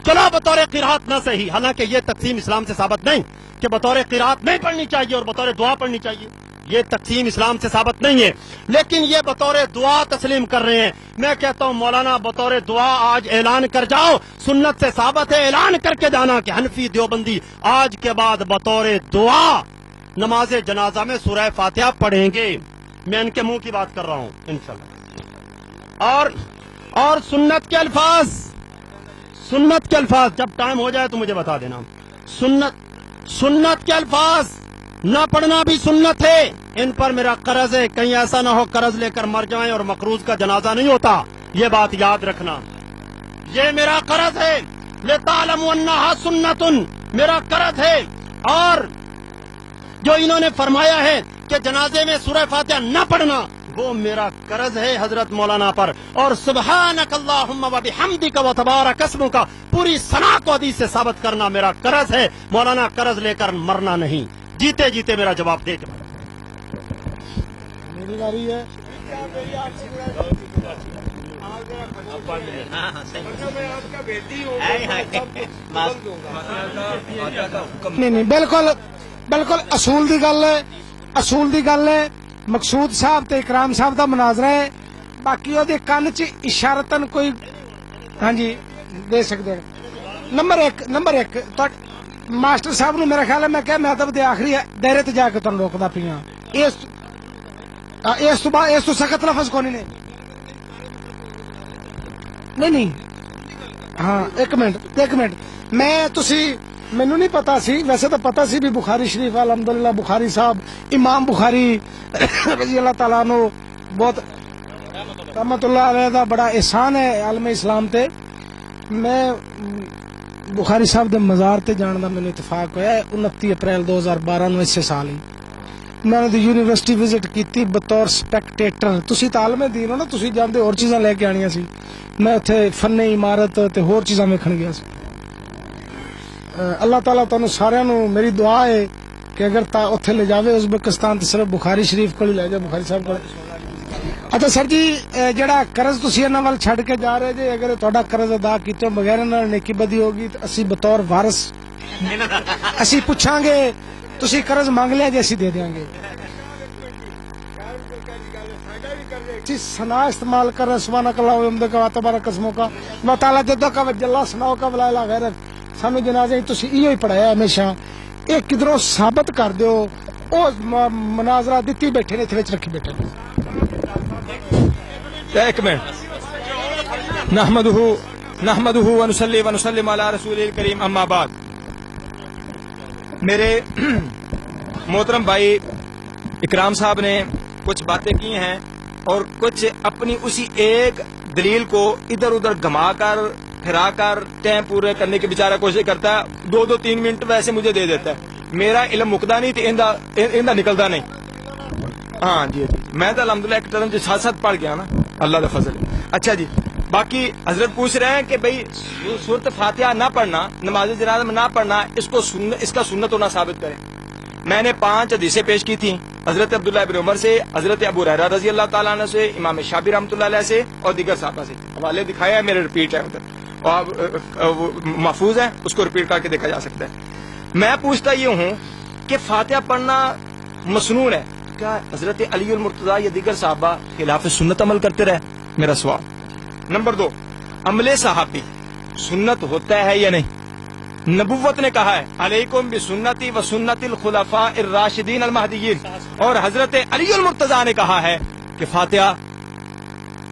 चलो बतौर क़िराअत न सही, हालांकि ये तक़सीम इस्लाम से साबित नहीं कि बतौर क़िराअत नहीं पढ़नी चाहिए और बतौर दुआ पढ़नी चाहिए, ये तक़सीम इस्लाम से साबित नहीं है, लेकिन ये बतौर दुआ तस्लीम कर रहे हैं। मैं कहता हूं मौलाना बतौर दुआ आज ऐलान कर जाओ, सुन्नत से साबित है, ऐलान करके जाना कि हनफी देवबंदी आज के बाद बतौर दुआ नमाज जनाजा में सूरह फातिहा पढ़ेंगे। मैं इनके मुंह की बात कर रहा हूं इंशाअल्लाह। और सुन्नत के अल्फाज जब टाइम हो जाए तो मुझे बता देना। सुन्नत के अल्फाज न पढ़ना भी सुन्नत है। इन पर मेरा कर्ज है, कहीं ऐसा ना हो कर्ज लेकर मर जाएं और मकरूज का जनाजा नहीं होता, ये बात याद रखना, ये मेरा कर्ज है। लितालमु अन्नहा सुन्नतुन मेरा कर्ज है। और जो इन्होंने फरमाया है कि जनाजे में सूरह फातिहा न पढ़ना, वो मेरा कर्ज है हजरत मौलाना पर। और सुब्हानक अल्लाहुम्मा व बिहम्दिका व तबारक अस्मुका पूरी सना को हदीस से साबित करना मेरा कर्ज है। मौलाना कर्ज लेकर मरना नहीं, जीते जीते मेरा जवाब दे के मेरी बारी है। नहीं बिल्कुल असूल दी गल है। मकसूद साहब ते इकराम साहब दा मुनाजरा है, बाकी ओदे कन्न च इशारतन कोई हाँ जी दे सकते हैं। नंबर एक मास्टर साहब नूं मेरा ख्याल है मैं क्या मैं अदब दे आखिरी दायरे ते जाके तुहानूं रोकदा पिया। इस तो सख्त लफज कोई नहीं। हाँ एक मिनट मैं तुसी मैनू नहीं पता सी, वैसे तो पता सी भी बुखारी शरीफ अलहमदुलिल्लाह बुखारी साहब इमाम बुखारी रजी अल्लाह ताला नो बहुत रहमतुल्लाह अलैह दा बड़ा एहसान है आलम इस्लाम ते। मैं बुखारी साहब दे मज़ार ते जाने दा मैनू इतफाक होया 29 अप्रैल 2012 नूं इसे साल ही मैं यूनिवर्सिटी विजिट की बतौर स्पैक्टेटर। तुसी तो आलम दीन हो ना, तुसी जाते होर चीज़ां लैके आनियां सी, मैं उत्थे फन्ने इमारत ते होर चीज़ां वेखण गया सी। अल्लाह ताला तुहानू सारिਆਂ ਨੂੰ मेरी दुआ है कि अगर उत्थे ले जावे उज़्बेकिस्तान तो सिर्फ बुखारी शरीफ को ही ले जाए, बुखारी साहब को। अच्छा सर जी, जड़ा कर्ज तुसी इन्हां वल छड्ड के जा रहे जे, अगर तुहाडा कर्ज अदा कीते बगैर इन्हां नाल नेकी बदी होगी तो असी बतौर वारिस असी पुछांगे तुसी कर्ज मांग लिया जैसी दे देंगे। सना इस्तेमाल कर रहे सुबहानक अल्लाह व बिहम्दिका व तबारक अस्मुक का व तआला जद्दक व जल्ला सनाओ का वला इलाहा गैरक। सानू जनाजे तुसी इहो ही पढ़ाया हमेशा, ये किधरों साबित कर दो। ओ मुनाजरा दित्ती बैठे ने, इत्थे विच रखी बैठे ने। एक मिनट। नहमदुहु व नुसल्ली व नुसल्लिम अला रसूलिल करीम, अम्मा बाद। मेरे मोहतरम भाई इकराम साहब ने कुछ बातें की हैं और कुछ अपनी उसी एक दलील को इधर उधर घुमाकर फिराकर टाइम पूरे करने की बेचारा कोशिश करता है। 2-3 मिनट वैसे मुझे दे देता है। मेरा इल्म मुकदा नहीं तो इंदा निकलता नहीं। हाँ जी, मैं तो अलहमदुलिल्लाह एक टर्म जो साथ पढ़ गया ना, अल्लाह का फजल है। अच्छा जी, बाकी हजरत पूछ रहे हैं कि भाई सूरत फातिहा ना पढ़ना, नमाज जनाजा में ना पढ़ना, इसका सुन्नत होना साबित करें। मैंने 5 हदीसें पेश की थी, हजरत अब्दुल्लाह इब्न उमर से, हजरत अबू हुरैरा रजी अल्लाह ताला अन्हु से, इमाम शाफी रहमतुल्लाह अलैह से और दीगर साहबा से। हवाले दिखाया है, मेरे रिपीट है उधर और महफूज है, उसको रिपीट करके देखा जा सकता है। मैं पूछता ये हूँ कि फातिहा पढ़ना मसनून है, क्या हजरत अली उल मुर्तजा या दीगर साहबा खिलाफ सुन्नत अमल करते रहे? मेरा सवाल। नंबर 2, अमले सहाबी सुन्नत होता है या नहीं? नबुव्वत ने कहा है अलैकुम बिसुन्नती व सुन्नतिल खुलफाइर राशिदीन अल महदीयीन, और हजरत अली उल मुर्तजा ने कहा है कि फातिहा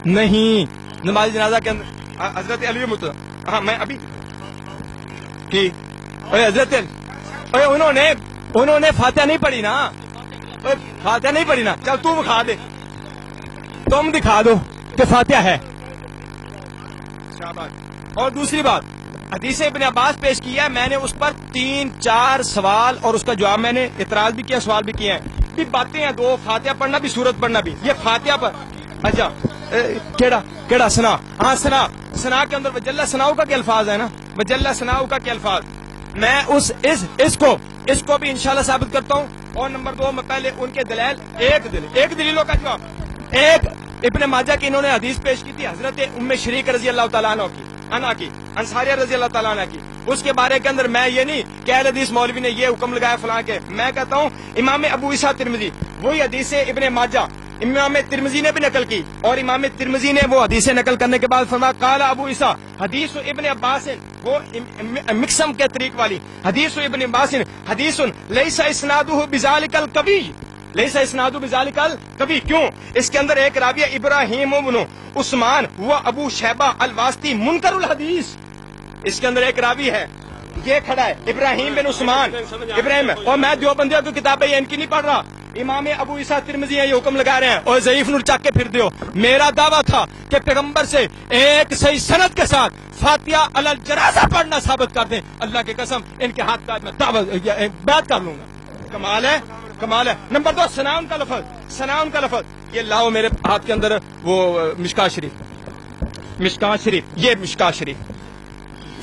नहीं नमाज जनाजा के अंदर। हजरत अली उल मुर्तजा, हाँ मैं अभी की हजरत उन्होंने फातिहा नहीं पढ़ी ना, फातिहा नहीं पढ़ी ना। चल तू दिखा दे, तुम दिखा दो कि फातिहा है। और दूसरी बात, हदीस इब्न अब्बास पेश किया है, मैंने उस पर 3-4 सवाल और उसका जवाब मैंने इतराज भी किया, सवाल भी किए हैं। भी बातें हैं 2, फातिहा पढ़ना भी सूरत पढ़ना भी। ये फातिहा पर अच्छा केड़ा सना, हाँ सना के अंदर वजल्ला सनाऊ का क्या अल्फाज है ना, वजल्ला सनाऊ का क्या अल्फाज। मैं इसको भी इंशाल्लाह साबित करता हूँ। और नंबर 2, मैं पहले उनके दलील एक दलीलों का जवाब। एक इब्न माजा की इन्होंने हदीस पेश की थी हजरत उम्मे शरीक रजी अल्लाह ताला अन्हा की, अंसारिया रजी अल्लाह ताला अन्हा की। उसके बारे के अंदर मैं ये नहीं कि अहले हदीस मौलवी ने ये हुक्म लगाया फलां के, मैं कहता हूँ इमाम अबू ईसा तिरमिजी वही हदीस इब्न माजा इमाम तिरमिजी ने भी नकल की, और इमाम तिरमिजी ने वो हदीसें नकल करने के बाद फरमाया काला अबू ईसा हदीस इब्न अब्बास, वो मिक्सम के तरीक वाली हदीस इब्न अब्बास हदीस लैसा इस्नादुहु बिजालिकल कवी, लैसा इस्नादु बिजालिकल कवी। क्यों? इसके अंदर एक रावी इब्राहिम इब्न उस्मान हुआ अबू शैबा अल वास्ती मुनकरुल हदीस। इसके अंदर एक रावी है, ये खड़ा है इब्राहिम बिन उस्मान इब्राहिम, और मैं जो बंदियों की किताबें इनकी नहीं पढ़ रहा, इमाम अबू ईसा तिरमिजी ये हुक्म लगा रहे हैं और ज़ईफ नूर चक के फिर दियो। मेरा दावा था कि पैगंबर से एक सही सनद के साथ फातिहा अलल जनाजा पढ़ना साबित कर दें। अल्लाह की कसम इनके हाथ का मैं बात कर लूंगा। कमाल है। नंबर 2, सना उनका लफज, ये लाओ मेरे हाथ के अंदर वो मिशकात शरीफ, ये मिशकात शरीफ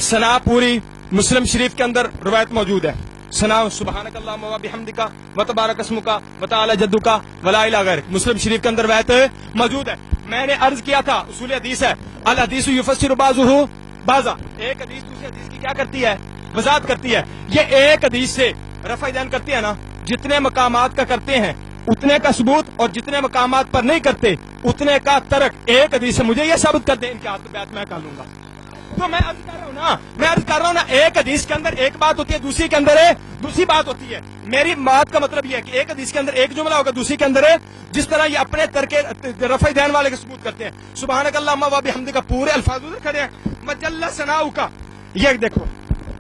सना पूरी मुस्लिम शरीफ के अंदर रवायत मौजूद है। सना सुबहानक अल्लाहुम्मा व बिहम्दिका व तबारक अस्मुका व तआला जद्दुका व ला इलाहा गैरुक, मुस्लिम शरीफ के अंदर रवायत मौजूद है। मैंने अर्ज किया था उसूल हदीस है, अल हदीसु युफस्सिरु बाज़ुहु बाज़ा, एक हदीस दूसरी हदीस की क्या करती है? वजाहत करती है। ये एक हदीस से रफ़ा दन करती है ना, जितने मकामात का करते हैं उतने का सबूत, और जितने मकामात पर नहीं करते उतने का तर्क। एक हदीस से मुझे ये साबित कर दे, इनके हाथ बैत मैं कर लूंगा। तो मैं अर्ज कर रहा हूँ ना, एक हदीस के अंदर एक बात होती है, दूसरी के अंदर दूसरी बात होती है। मेरी बात का मतलब यह है कि एक हदीस के अंदर एक जुमला होगा, दूसरी के अंदर जिस तरह ये अपने तरके रफ़ा दैन वाले के सबूत करते हैं। सुबहानक अल्लाहुम्मा व बिहम्दिका पूरे अल्फाज उधर खड़े हैं। वजल्ला सनाउ का, ये देखो,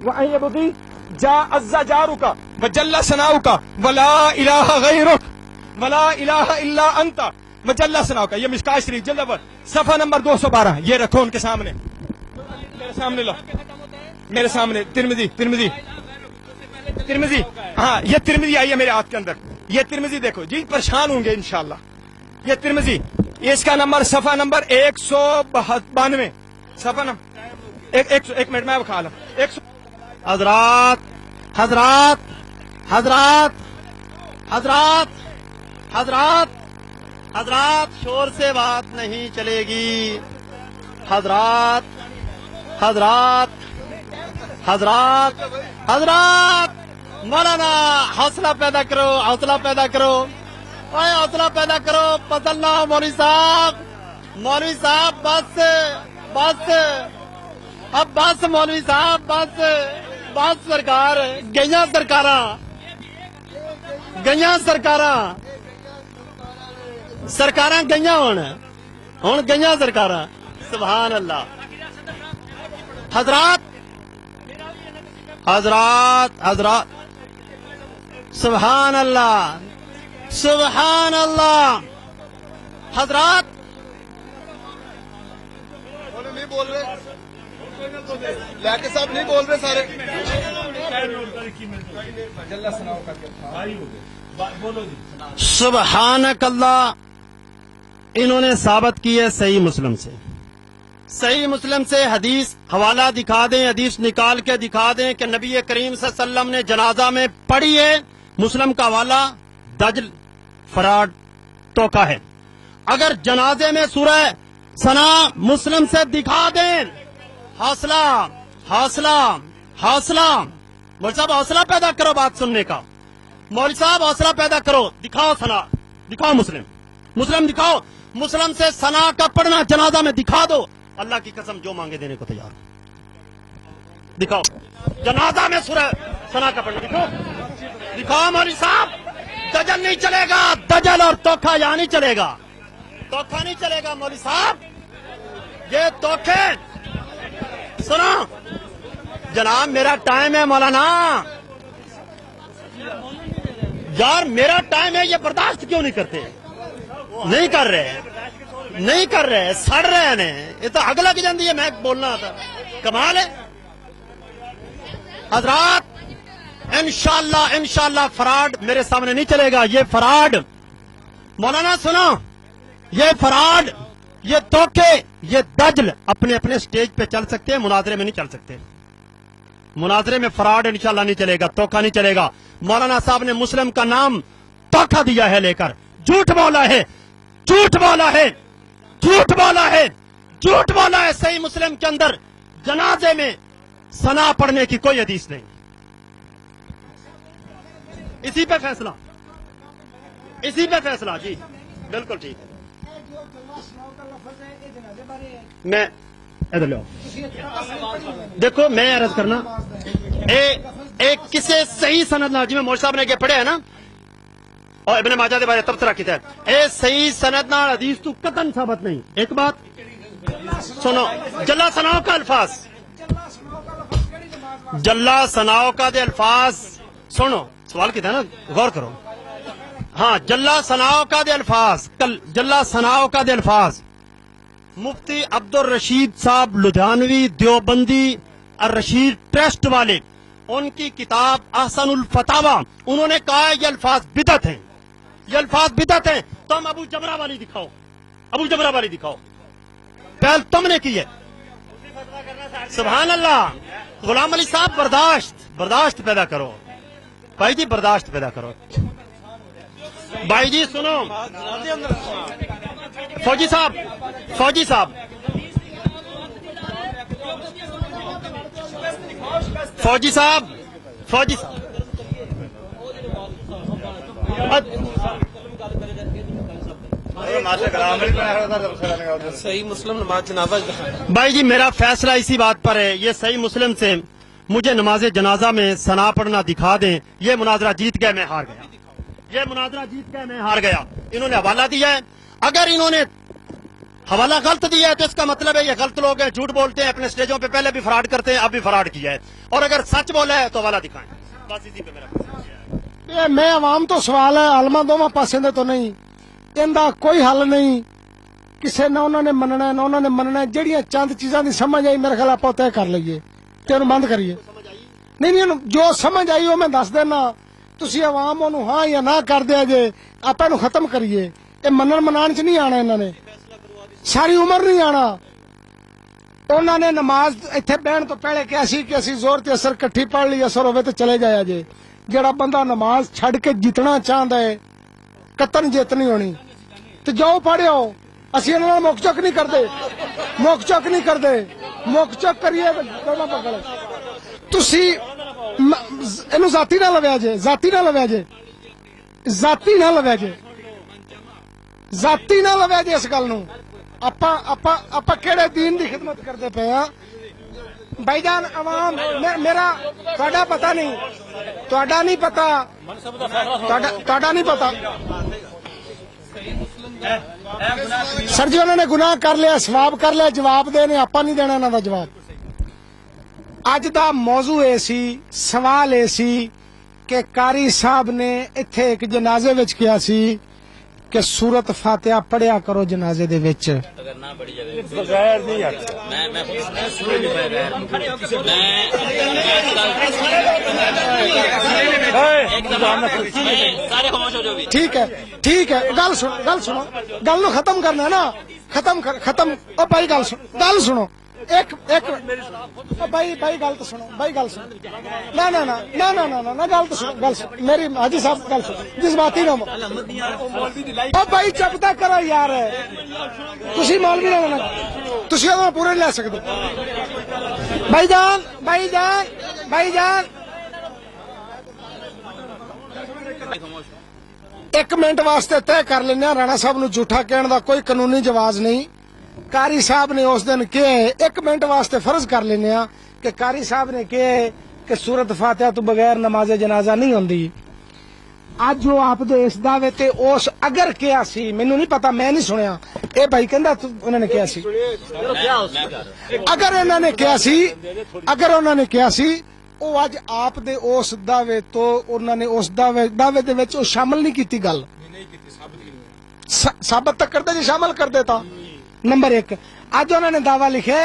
वअयबदी जा अज़्ज़ा जारुका वजल्ला सनाउ का वला इलाहा गैरुक वला इलाहा इल्ला अंता वजल्ला सनाउ का। ये मिशकात शरीफ जल्द सफा नंबर 212, ये रखो उनके सामने, मेरे सामने लो, मेरे सामने तिरमिजी, हाँ ये तिरमिजी आई है मेरे हाथ के अंदर, ये तिरमिजी देखो जी, परेशान होंगे इंशाल्लाह। ये तिरमिजी, इसका नंबर सफा नंबर 192, सफा नंबर एक मिनट मैं बखा लूं। हजरात हजरात हजरात हजरात हजरात हजरात शोर से बात नहीं चलेगी। हजरात हजरात हजरात हजरात مولانا حوصلہ پیدا کرو، حوصلہ پیدا کرو، اوے حوصلہ پیدا کرو، پسند نہ ہو مولوی صاحب، مولوی صاحب بس بس، اب بس مولوی صاحب بس بس، سرکار گئیاں سرکاراں، گئیاں سرکاراں، سرکاراں گئیاں ہن گئیاں سرکاراں، سبحان اللہ۔ حضرات حضرات حضرات، سبحان اللہ سبحان اللہ، حضرات انہوں نہیں بول رہے، لیاقت صاحب نہیں بول رہے سارے۔ سبحانک اللہ، انہوں نے ثابت کی ہے صحیح مسلم سے، صحیح مسلم سے حدیث حوالہ دکھا دیں، حدیث نکال کے دکھا دیں کہ نبی کریم صلی اللہ علیہ وسلم نے جنازہ میں پڑھی ہے، مسلم کا حوالہ دجل فراڈ توکا ہے۔ اگر جنازے میں سورہ ثنا مسلم سے دکھا دیں، حوصلہ حوصلہ حوصلہ، مولوی صاحب حوصلہ پیدا کرو بات سننے کا، مولوی صاحب حوصلہ پیدا کرو، دکھاؤ ثنا، دکھاؤ مسلم، مسلم دکھاؤ، مسلم سے ثنا کا پڑھنا جنازہ میں دکھا دو، اللہ کی قسم جو مانگے دینے کو تیار ہوں۔ دکھاؤ جنازہ میں سورہ ثنا کا پڑھنا، دکھاؤ دکھاؤ مولوی صاحب، دجل نہیں چلے گا، دجل اور توکھا یہاں نہیں چلے گا، توکھا نہیں چلے گا مولوی صاحب، یہ توکھے۔ سنو جناب، میرا ٹائم ہے مولانا، یار میرا ٹائم ہے، یہ برداشت کیوں نہیں کرتے؟ نہیں کر رہے، نہیں کر رہے، سڑ رہے ہیں، یہ تو اگ لگ جاندی ہے، میں بولنا تھا، کمال ہے۔ حضرات انشاءاللہ فراڈ میرے سامنے نہیں چلے گا، یہ فراڈ، مولانا سنو، یہ فراڈ، یہ توکے، یہ دجل اپنے اپنے سٹیج پہ چل سکتے ہیں، مناظرے میں نہیں چل سکتے۔ مناظرے میں فراڈ انشاءاللہ نہیں چلے گا، توکا نہیں چلے گا۔ مولانا صاحب نے مسلم کا نام توکا دیا ہے، لے کر جھوٹ بولا ہے، جھوٹ بولا ہے، جھوٹ بولا ہے، جھوٹ بولا ہے۔ صحیح مسلم کے اندر جنازے میں ثنا پڑھنے کی کوئی حدیث نہیں۔ اسی پہ فیصلہ، اسی پہ فیصلہ، جی بالکل ٹھیک ہے۔ میں ادھر لو، دیکھو میں عرض کرنا، ایک کسے صحیح سند نال، جی میں مولوی صاحب نے یہ پڑھے ہے نا، اور ابن ماجہ دے بارے تبصرہ کیتا ہے، اے صحیح سند نال حدیث تو قطعاً ثابت نہیں۔ ایک بات سنو، جلا ثناؤ کا الفاظ، جلا ثناؤ کا دے الفاظ سنو، سوال کیتا ہے نا، غور کرو، ہاں جلا ثناؤ کا دے الفاظ، جلا ثناؤ کا دے الفاظ مفتی عبد الرشید صاحب لدھیانوی دیوبندی الرشید ٹرسٹ والے، ان کی کتاب احسن الفتاوا، انہوں نے کہا ہے یہ الفاظ بدعت ہیں، یہ الفاظ بدعت ہیں۔ تم ابو جبرہ والی دکھاؤ، ابو جبرہ والی دکھاؤ، پہل تم نے کی ہے۔ سبحان اللہ، غلام علی صاحب برداشت پیدا کرو بھائی جی، برداشت پیدا کرو بھائی جی۔ سنو فوجی صاحب، فوجی صاحب، فوجی صاحب، فوجی صاحب، صحیح مسلم نماز جنازہ بھائی جی میرا فیصلہ اسی بات پر ہے، یہ صحیح مسلم سے مجھے نماز جنازہ میں ثنا پڑھنا دکھا دیں، یہ مناظرہ جیت گئے، میں ہار گیا، یہ مناظرہ جیت گئے، میں ہار گیا۔ انہوں نے حوالہ دیا ہے، اگر انہوں نے حوالہ غلط دیا ہے تو اس کا مطلب ہے یہ غلط لوگ ہیں، جھوٹ بولتے ہیں، اپنے سٹیجوں پہ پہلے بھی فراڈ کرتے ہیں، اب بھی فراڈ کیا ہے، اور اگر سچ بولا ہے تو حوالہ دکھائیں، بس اسی پہ میرا فیصلہ ہے۔ میں عوام تو سوال ہے، عالما دونوں پاسے دے تو نہیں، اندا کوئی حل نہیں، کسے نہ انہوں نے مننا ہے نہ انہوں نے مننا ہے، جہاں چند چیزاں دی سمجھ آئی میرے خیال آپ طے کر لئیے تے انہوں بند کریے۔ نہیں جو سمجھ آئی وہ میں دس دینا، تسی عوام انہوں ہاں یا نہ کر دیا جے، آپ انہوں ختم کریے، یہ منن منان چ نہیں آنا، انہوں نے ساری عمر نہیں آنا۔ انہوں نے نماز اتنے بہن تو پہلے کیا سی کہ اسی زور تے اثر کٹھی پڑھ لی، اثر ہوئے تو چلے جایا جے، جڑا بندہ نماز چھڑ کے جتنا چاہتا ہے قطن جیت نہیں ہونی تو جاؤ پڑھو، اسی انہوں نے موک چک نہیں کرتے، موک چک نہیں کرتے، موک چک کریے تو پکڑ تسی ਇਹਨੂੰ ਜ਼ਾਤੀ ਨਾ ਲਵਿਆ ਜੇ, ਜ਼ਾਤੀ ਨਾ ਲਵਿਆ ਜੇ, ਜ਼ਾਤੀ ਨਾ ਲਵਿਆ ਜੇ, ਜ਼ਾਤੀ ਨਾ ਲਵਿਆ ਜੇ ਇਸ ਗੱਲ ਨੂੰ। ਆਪਾਂ ਕਿਹੜੇ ਦੀਨ ਦੀ ਖਿਦਮਤ ਕਰਦੇ ਪਏ ਆ ਭਾਈਜਾਨ। ਆਵਾਮ ਮੇਰਾ ਤੁਹਾਡਾ ਪਤਾ ਨਹੀਂ, ਤੁਹਾਡਾ ਨਹੀਂ ਪਤਾ, ਤੁਹਾਡਾ ਨਹੀਂ ਪਤਾ। ਸਰ ਜੀ ਉਹਨਾਂ ਨੇ ਗੁਨਾਹ ਕਰ ਲਿਆ, ਸਵਾਬ ਕਰ ਲਿਆ, ਜਵਾਬ ਦੇਣੇ ਆਪਾਂ ਨਹੀਂ ਦੇਣਾ ਇਹਨਾਂ ਦਾ ਜਵਾਬ। ਅੱਜ ਦਾ ਮੌਜੂ ਇਹ ਸੀ, ਸਵਾਲ ਇਹ ਸੀ ਕਿ ਕਾਰੀ ਸਾਹਿਬ ਨੇ ਇੱਥੇ ਇੱਕ ਜਨਾਜ਼ੇ ਵਿੱਚ ਕਿਹਾ ਸੀ ਕਿ ਸੂਰਤ ਫਾਤਿਹਾ ਪੜਿਆ ਕਰੋ ਜਨਾਜ਼ੇ ਦੇ ਵਿੱਚ। बगैर नहीं आता। ठीक है गल सुनो गल नु खत्म करना है ना, खत्म ओ भाई गल सुनो एक भाई गल तो सुनो, भाई गल सुनो, ना ना ना ना ना ना ना गल तो सुनो, मेरी हाजी साहब गल सुनो, जज्बाती ना ओ भाई चुप तक करो यार, तुसी मौलवी ना लेना, तुसी ओदा पूरे नहीं ले सकते। भाईजान एक मिनट वास्ते तय कर लेना, राणा साहब नु झूठा कहने का कोई कानूनी जवाज नहीं। कारी साहब ने उस दिन कहे, एक मिनट वास्ते फर्ज कर लेने कि कारी साहब ने कहे कि सूरत फातिहा तो बगैर नमाज जनाजा नहीं होंदी। आज जो आप दे इस दावे ते उस अगर किया सी, मैनू नहीं पता, मैं नहीं सुनिया, ए भाई कहंदा उन्होंने किया सी, अगर इन्होंने किया सी, अगर उन्होंने किया सी, वो आज आप दे उस दावे तो उन्होंने उस दावे दे विच शामिल नहीं की गल, साबित तक करते जी शामिल कर देता। नंबर एक, आज उन्होंने दावा लिखे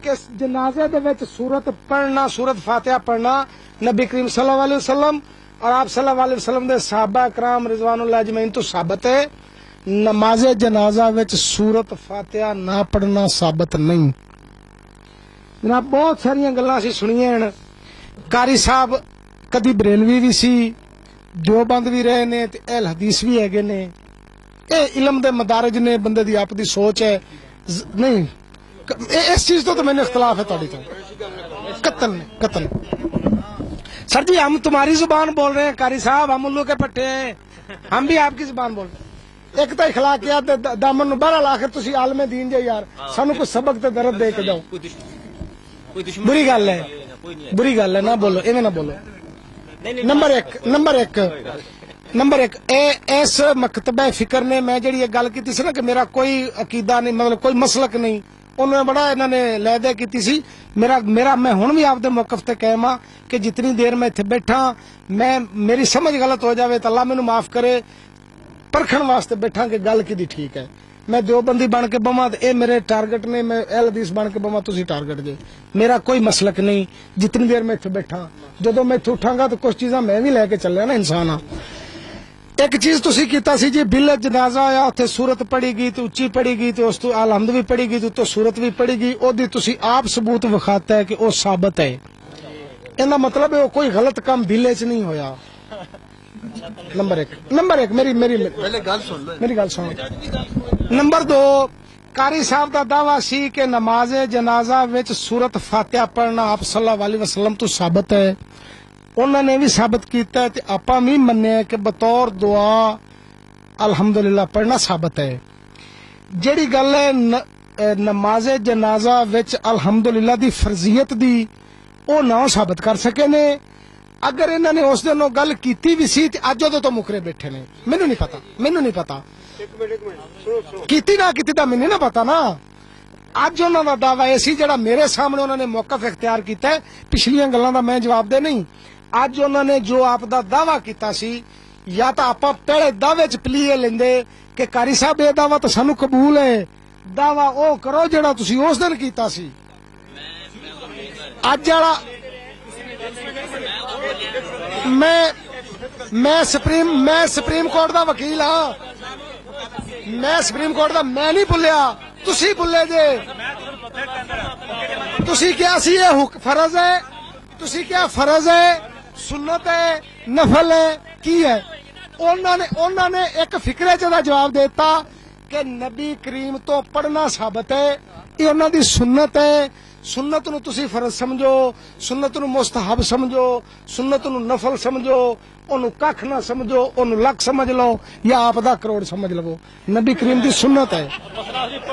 कि जनाजे दे विच सूरत पढ़ना, सूरत फातिहा पढ़ना नबी करीम सल्लल्लाहु अलैहि वसल्लम और आप सल्लल्लाहु अलैहि वसल्लम दे सहाबा कराम रिजवानुल्लाह अजमईन तो साबित है। नमाजे जनाजा विच सूरत फातिहा ना पढ़ना साबित नहीं। जनाब बहुत सारियां गल्लां असीं सुणीआं हन। कारी साहब कदी बरेलवी भी सी, देवबंद भी रहे ने ते अहल हदीस भी हैगे ने। ये इलम दे मदारज ने, बंदे दी आप दी सोच है नहीं। इस चीज तो मैंने इख्तलाफ है तुहाडी तो कतन। सर जी हम तुम्हारी जुबान बोल रहे हैं कारी साहब, हम उल्लू के पट्टे हैं, हम भी आपकी जुबान बोल रहे हैं। एक तो इखलाकियात दे दामन नु बहरहाल आखिर तुसी आलमे दीन जे यार, सानू कोई सबक ते दर्द दे के जाओ। बुरी गल है ना बोलो, इवें ना बोलो। नंबर एक इस मकतबे फिक्र ने मैं जी ये गल की ना कि मेरा कोई अकीदा नहीं, मतलब कोई मसलक नहीं, उन्होंने बड़ा इन्होंने लैदे की सी। मेरा मैं हुण भी आपदे मौकफ ते कायम हां कि जितनी देर मैं इत्थे बैठा, मैं मेरी समझ गलत हो जाए तो अल्लाह मैनू माफ करे, परखण वास्ते बैठा कि गल किदी ठीक है। मैं देवबंदी बन के बवां ते मेरे टारगेट ने, मैं अहल हदीस बन के बवां तुसी टारगेट जे, मेरा कोई मसलक नहीं। जितनी देर मैं इत्थे बैठा, जदों मैं इत्थे उठांगा तो कुछ चीज़ां मैं भी लैके चलिया ना, इंसान हां। एक चीज तुसी कीता सी जी, बिल जनाजा आया उत्थे सूरत पढ़ी गई तो उच्ची पढ़ी गई तो उस तो अलहमद भी पढ़ी गई तो सूरत भी पढ़ी गई, ओदी तुसी आप सबूत विखाता है कि वो साबित है। इहदा मतलब है वो कोई गलत काम बिले च नहीं होया। नंबर एक मेरी गल सुन। नंबर दो, कारी साहब का दावा सी कि नमाज जनाजा विच सूरत फातिहा पढ़ना आप सल्लल्लाहु अलैहि वसल्लम तो साबित है। उन्होंने भी साबित किया है, आपां भी मन्निया कि बतौर दुआ अल्हम्दुलिल्लाह पढ़ना साबित है। जेड़ी गल है नमाजे जनाजा विच अल्हम्दुलिल्लाह दी फर्जियत दी, वो ना साबित कर सके ने। अगर इन्होंने उस दिन गल कीती भी सी ते अज उदों तो मुकरे बैठे ने। मैनू नहीं पता कीती ना कीती दा मैनू ना पता ना। अज उन्हों का दावा यह सी जिहड़ा मेरे सामने उन्होंने मौकफ इख्तियार किया है, पिछलियां गल्लां दा मैं जवाब दे नहीं। अज उन्होंने जो आप दा दावा किया सी, या तो आप पहले दावे च पलीए लेंदे कि कारी साहब ये दावा तो सानू कबूल है, दावा ओ करो जिहड़ा तुसी उस दिन कीता सी। अज वाला मैं सुप्रीम कोर्ट दा वकील हाँ, मैं सुप्रीम कोर्ट दा, मैं नहीं भुलिया, तुसी भुले जे। तुसी क्या सी ये फर्ज है, तुसी क्या फर्ज है, सुन्नत है, नफल है, की है? उन्होंने एक फिक्रे च जवाब देता कि नबी करीम तो पढ़ना साबित है, ये उन्हों दी सुन्नत है। ਸੁਨਨਤ ਨੂੰ ਤੁਸੀਂ ਫਰਜ਼ ਸਮਝੋ, ਸੁਨਨਤ ਨੂੰ ਮੁਸਤਹਬ ਸਮਝੋ, ਸੁਨਨਤ ਨੂੰ ਨਫਲ ਸਮਝੋ, ਉਹਨੂੰ ਕੱਖ ਨਾ ਸਮਝੋ, ਉਹਨੂੰ ਲੱਖ ਸਮਝ ਲਓ ਜਾਂ ਆਪ ਦਾ ਕਰੋੜ ਸਮਝ ਲਵੋ। ਨਬੀ ਕਰੀਮ ਦੀ ਸੁਨਨਤ ਹੈ,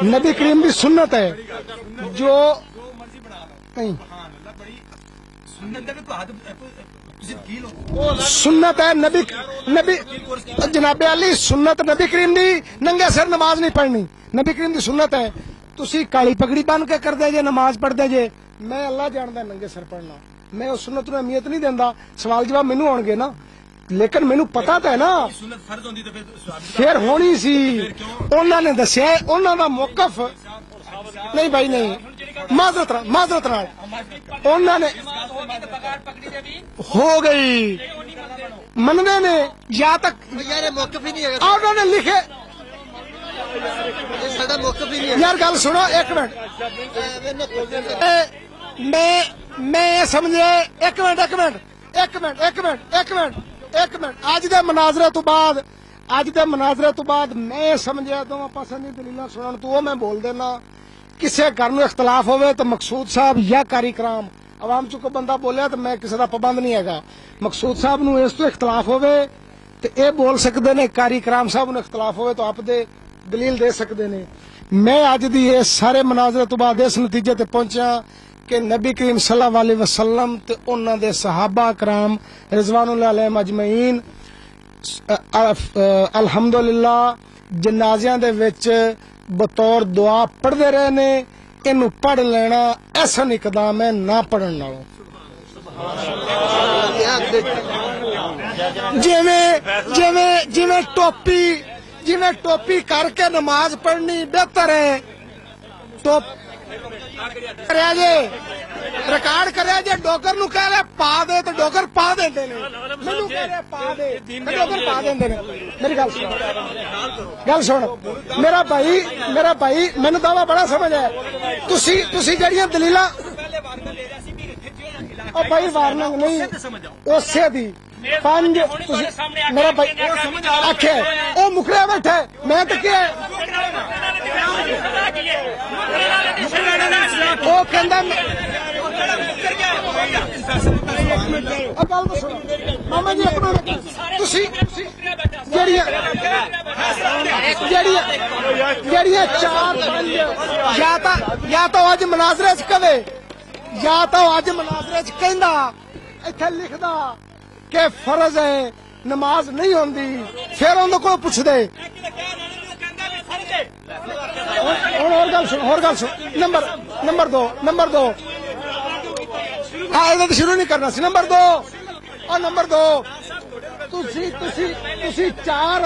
ਨਬੀ ਕਰੀਮ ਦੀ ਸੁਨਨਤ ਹੈ ਜੋ ਨਹੀਂ सुन्नत है नबी नबी जनाबे अली सुन्नत नबी करीम दी नंगे सिर नमाज नहीं पढ़नी। नबी करीम दी सुन्नत है तुसी काली पगड़ी बन के कर दे जे नमाज पढ़ते जे। मैं अल्लाह जानदा नंगे सिर पढ़ना, मैं उस सुन्नत नूं अहमियत नहीं देंदा। सवाल जवाब मैनू होणगे ना, लेकिन मैनू पता तो है ना फिर होनी सी। उन्हां ने दस्सिया उन्हां दा मौकफ नहीं भाई नहीं माजरत नाल उन्होंने हो गई मनने ने या तक यार ये मौकफ ही नहीं है, उन्होंने लिखे ये साडा मौकफ ही नहीं है। यार गल सुनो एक मिनट मैं ये समझे एक मिनट अज दे मनाजरे तो बाद मैं समझिया दोवां पासां दी दलीलां सुनन तो मैं बोल देना किसी घर में इख्तलाफ होवे तो मकसूद साहब या कारी कराम आवाम चो कोई बंदा बोलिया तो मैं किसी का पाबंद नहीं है। मकसूद साहब नूं इस तो इख्तलाफ होवे तो ये बोल सकते ने, कारी कराम साहब नूं इख्तलाफ होवे तो आप दे दलील दे सकते ने। मैं अज दी ये सारे मनाजरे तो बाद इस नतीजे ते पहुंचा कि नबी करीम सल्लल्लाहु अलैहि वसल्लम ते उन्हां दे सहाबा कराम रिजवानुल्लाह अलैहिम अजमईन अल्हम्दुलिल्लाह जनाज़ियां दे विच बतौर दुआ पढ़ते रहे ने। इनू पढ़ लेना ऐसा इकदाम है ना पढ़न नालों। जिवें टोपी करके नमाज पढ़नी बेहतर है। टोप करिया जे रिकॉर्ड करिया जे डोगर नू कह रहे पा दे तो डोगर पा देंदे ने, मैनू कह रहे पा दे तो डोगर पा देंदे ने। मेरी गल सुन मेरा भाई मैनू दावा बड़ा समझ है। तुसी जड़ियां दलीलां ओ भाई वार्निंग नहीं उसे दी पंज मेरा भाई आखे ओ मुखड़िया बैठा है मैं तो क्या वो कहंदा मामा जी अपना जड़ियां चार या तो अज मनाजरे च कवे या तो अज मनाजरे च कहंदा इत्थे लिखदा कि फर्ज है नमाज नहीं होंदी फिर उन्होंने को पुछदे होर गल सुन नंबर दो हाँ तो शुरू नहीं करना सी। नंबर दो तुसी चार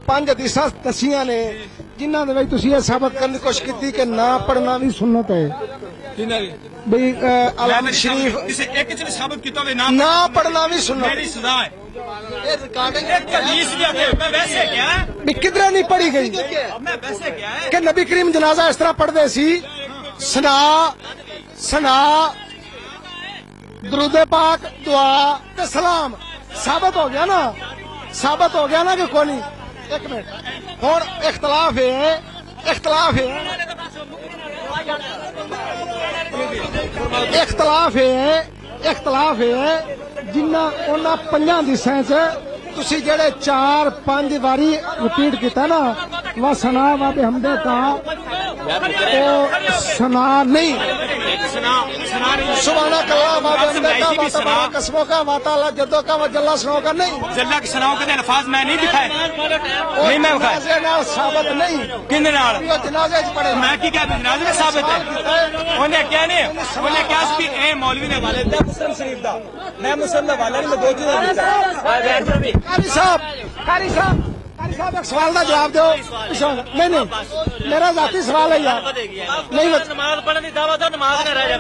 पंज हदीसां दसियां ने जिन्हां दे विच तुसी ये साबित करने की कोशिश की कि ना पढ़ना भी सुन्नत है। भाई अलाम शरीफ एक साबित किया ना पढ़ना भी सुन्नत मेरी सजा है। ये रिकॉर्डिंग मैं वैसे क्या भी किधरे नहीं पढ़ी गई मैं वैसे क्या है कि नबी करीम जनाजा इस तरह पढ़ते सी सना दरूदे पाक दुआ ते सलाम। साबित हो गया ना कि कोई नहीं। एक मिनट और इख्तलाफ है जिन्ना उन्हां पंजां हदीसां च तुसी जेड़े 4-5 बारी रिपीट किया ना वह सना व हमदे का सना नहीं सुभाना कल्ला व हमदे का व तबारा कसमों का व ताला जद्दों का व जल्ला सनाओं का नहीं जल्ला की सनाओं के अल्फाज मैं नहीं दिखाए नहीं मैं जनाजे नाल साबित नहीं किंदे नाल जनाजे च पढ़े मैं की क्या जनाजे में साबित है उन्हें क्या नहीं उन्हें क्या कि ए मौलवी ने वाले मुस्लिम शरीफ दा मैं मुस्लिम दा वाला नहीं मैं दो चीज़ कारी साहब एक सवाल का जवाब दो। नहीं मेरा जाती सवाल है यार नहीं नमाज पढ़ने की दावा तो नमाज में रह जाए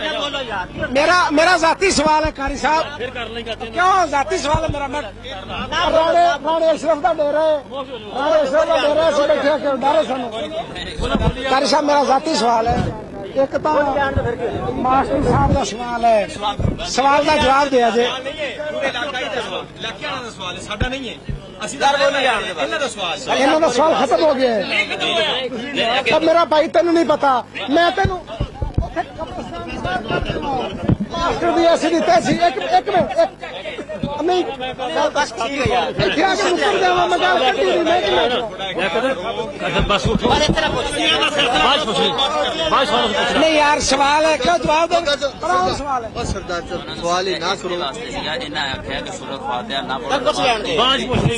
मेरा जाती सवाल है कारी साहब क्यों जाती सवाल है मेरा मैं राणे अशरफ का डेरा से बैठे डरे सन। कारी साहब मेरा जाती सवाल है एक तो मास्टर साहब का सवाल है सवाल का जवाब दिया जे सवाल है साडा नहीं है ਇਹਨਾਂ ਦਾ ਸਵਾਲ ਖਤਮ ਹੋ ਗਿਆ ਹੈ। अब मेरा भाई तेन नहीं पता मैं तेन मास्टर भी ऐसे नहीं तैसी एक मिनट नहीं इत्थे आके मुकर जावा मैं गल करती नहीं मैं कि बस उठो नहीं यार सवाल है क्यों जवाब दो पढ़ाओ सवाल है और सरदार सवाल ही ना करो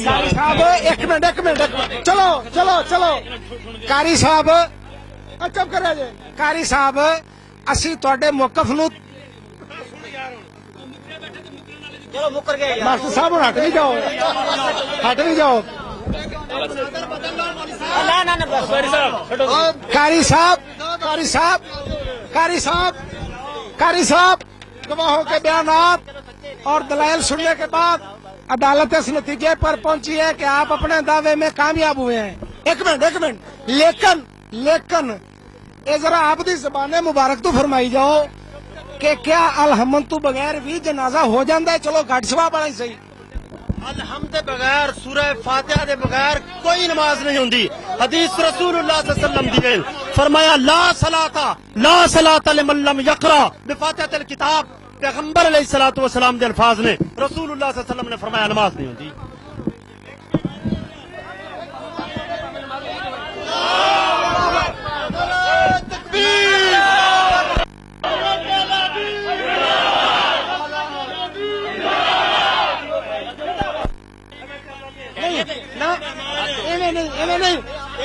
कारी साहब एक मिनट चलो चलो चलो कारी साहब चुप कर जे कारी साहब ਅਸੀਂ ਤੁਹਾਡੇ ਮੌਕਫ ਨੂੰ चलो मुकर गए ਮਾਸਟਰ ਸਾਹਿਬ ਹੁਣ ਹਟ ਨਹੀਂ ਜਾਓ ना ना ना बस कारी साहब गवाहों के बयानात और दलाइल सुनने के बाद अदालत इस नतीजे पर पहुंची है कि आप अपने दावे में कामयाब हुए हैं। एक मिनट लेकिन ये जरा आपकी ज़बान मुबारक तो फरमाई जाओ कि क्या अलहमद तो बगैर भी जनाजा हो जाता है? चलो घट सवाब वाला ही सही। अलहम दे बगैर सूरह फातिहा दे बगैर कोई नमाज नहीं होती। हदीस रसूलुल्लाह सल्लल्लाहु अलैहि वसल्लम दी है, फरमाया ला सलाता लिमन लम यक़रा बिफातिहातिल किताब। पैगंबर अलैहिस्सलातु वस्सलाम दे अल्फाज ने, रसूलुल्लाह सल्लल्लाहु अलैहि वसल्लम ने फरमाया नमाज नहीं होती।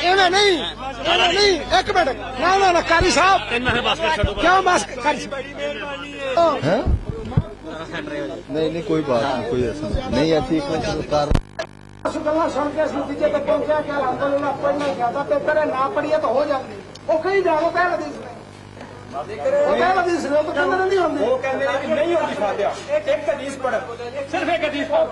इन्हें नहीं एक मिनट ना कारी साहब क्यों मास्क कारी नहीं कोई बात नहीं, कोई ऐसा नहीं ऐसी सरकार गल्ला सुन के इस नतीजे पे पहुंचा कि अल्हम्दुलिल्लाह पढ़ना ही ज्यादा बेहतर है, ना पढ़िए तो हो जाती। वो कहीं जाओ पहले हदीस में तो कहने नहीं होंगे वो कहने नहीं होती फातिहा एक हदीस पढ़ सिर्फ एक हदीस पढ़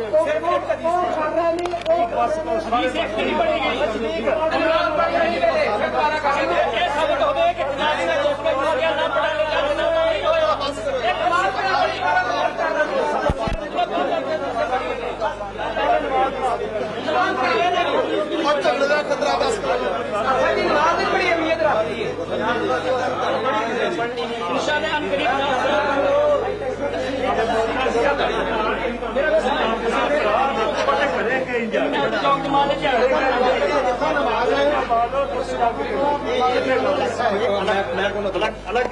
खतरा बस बड़ी अहमियत रखती है अलग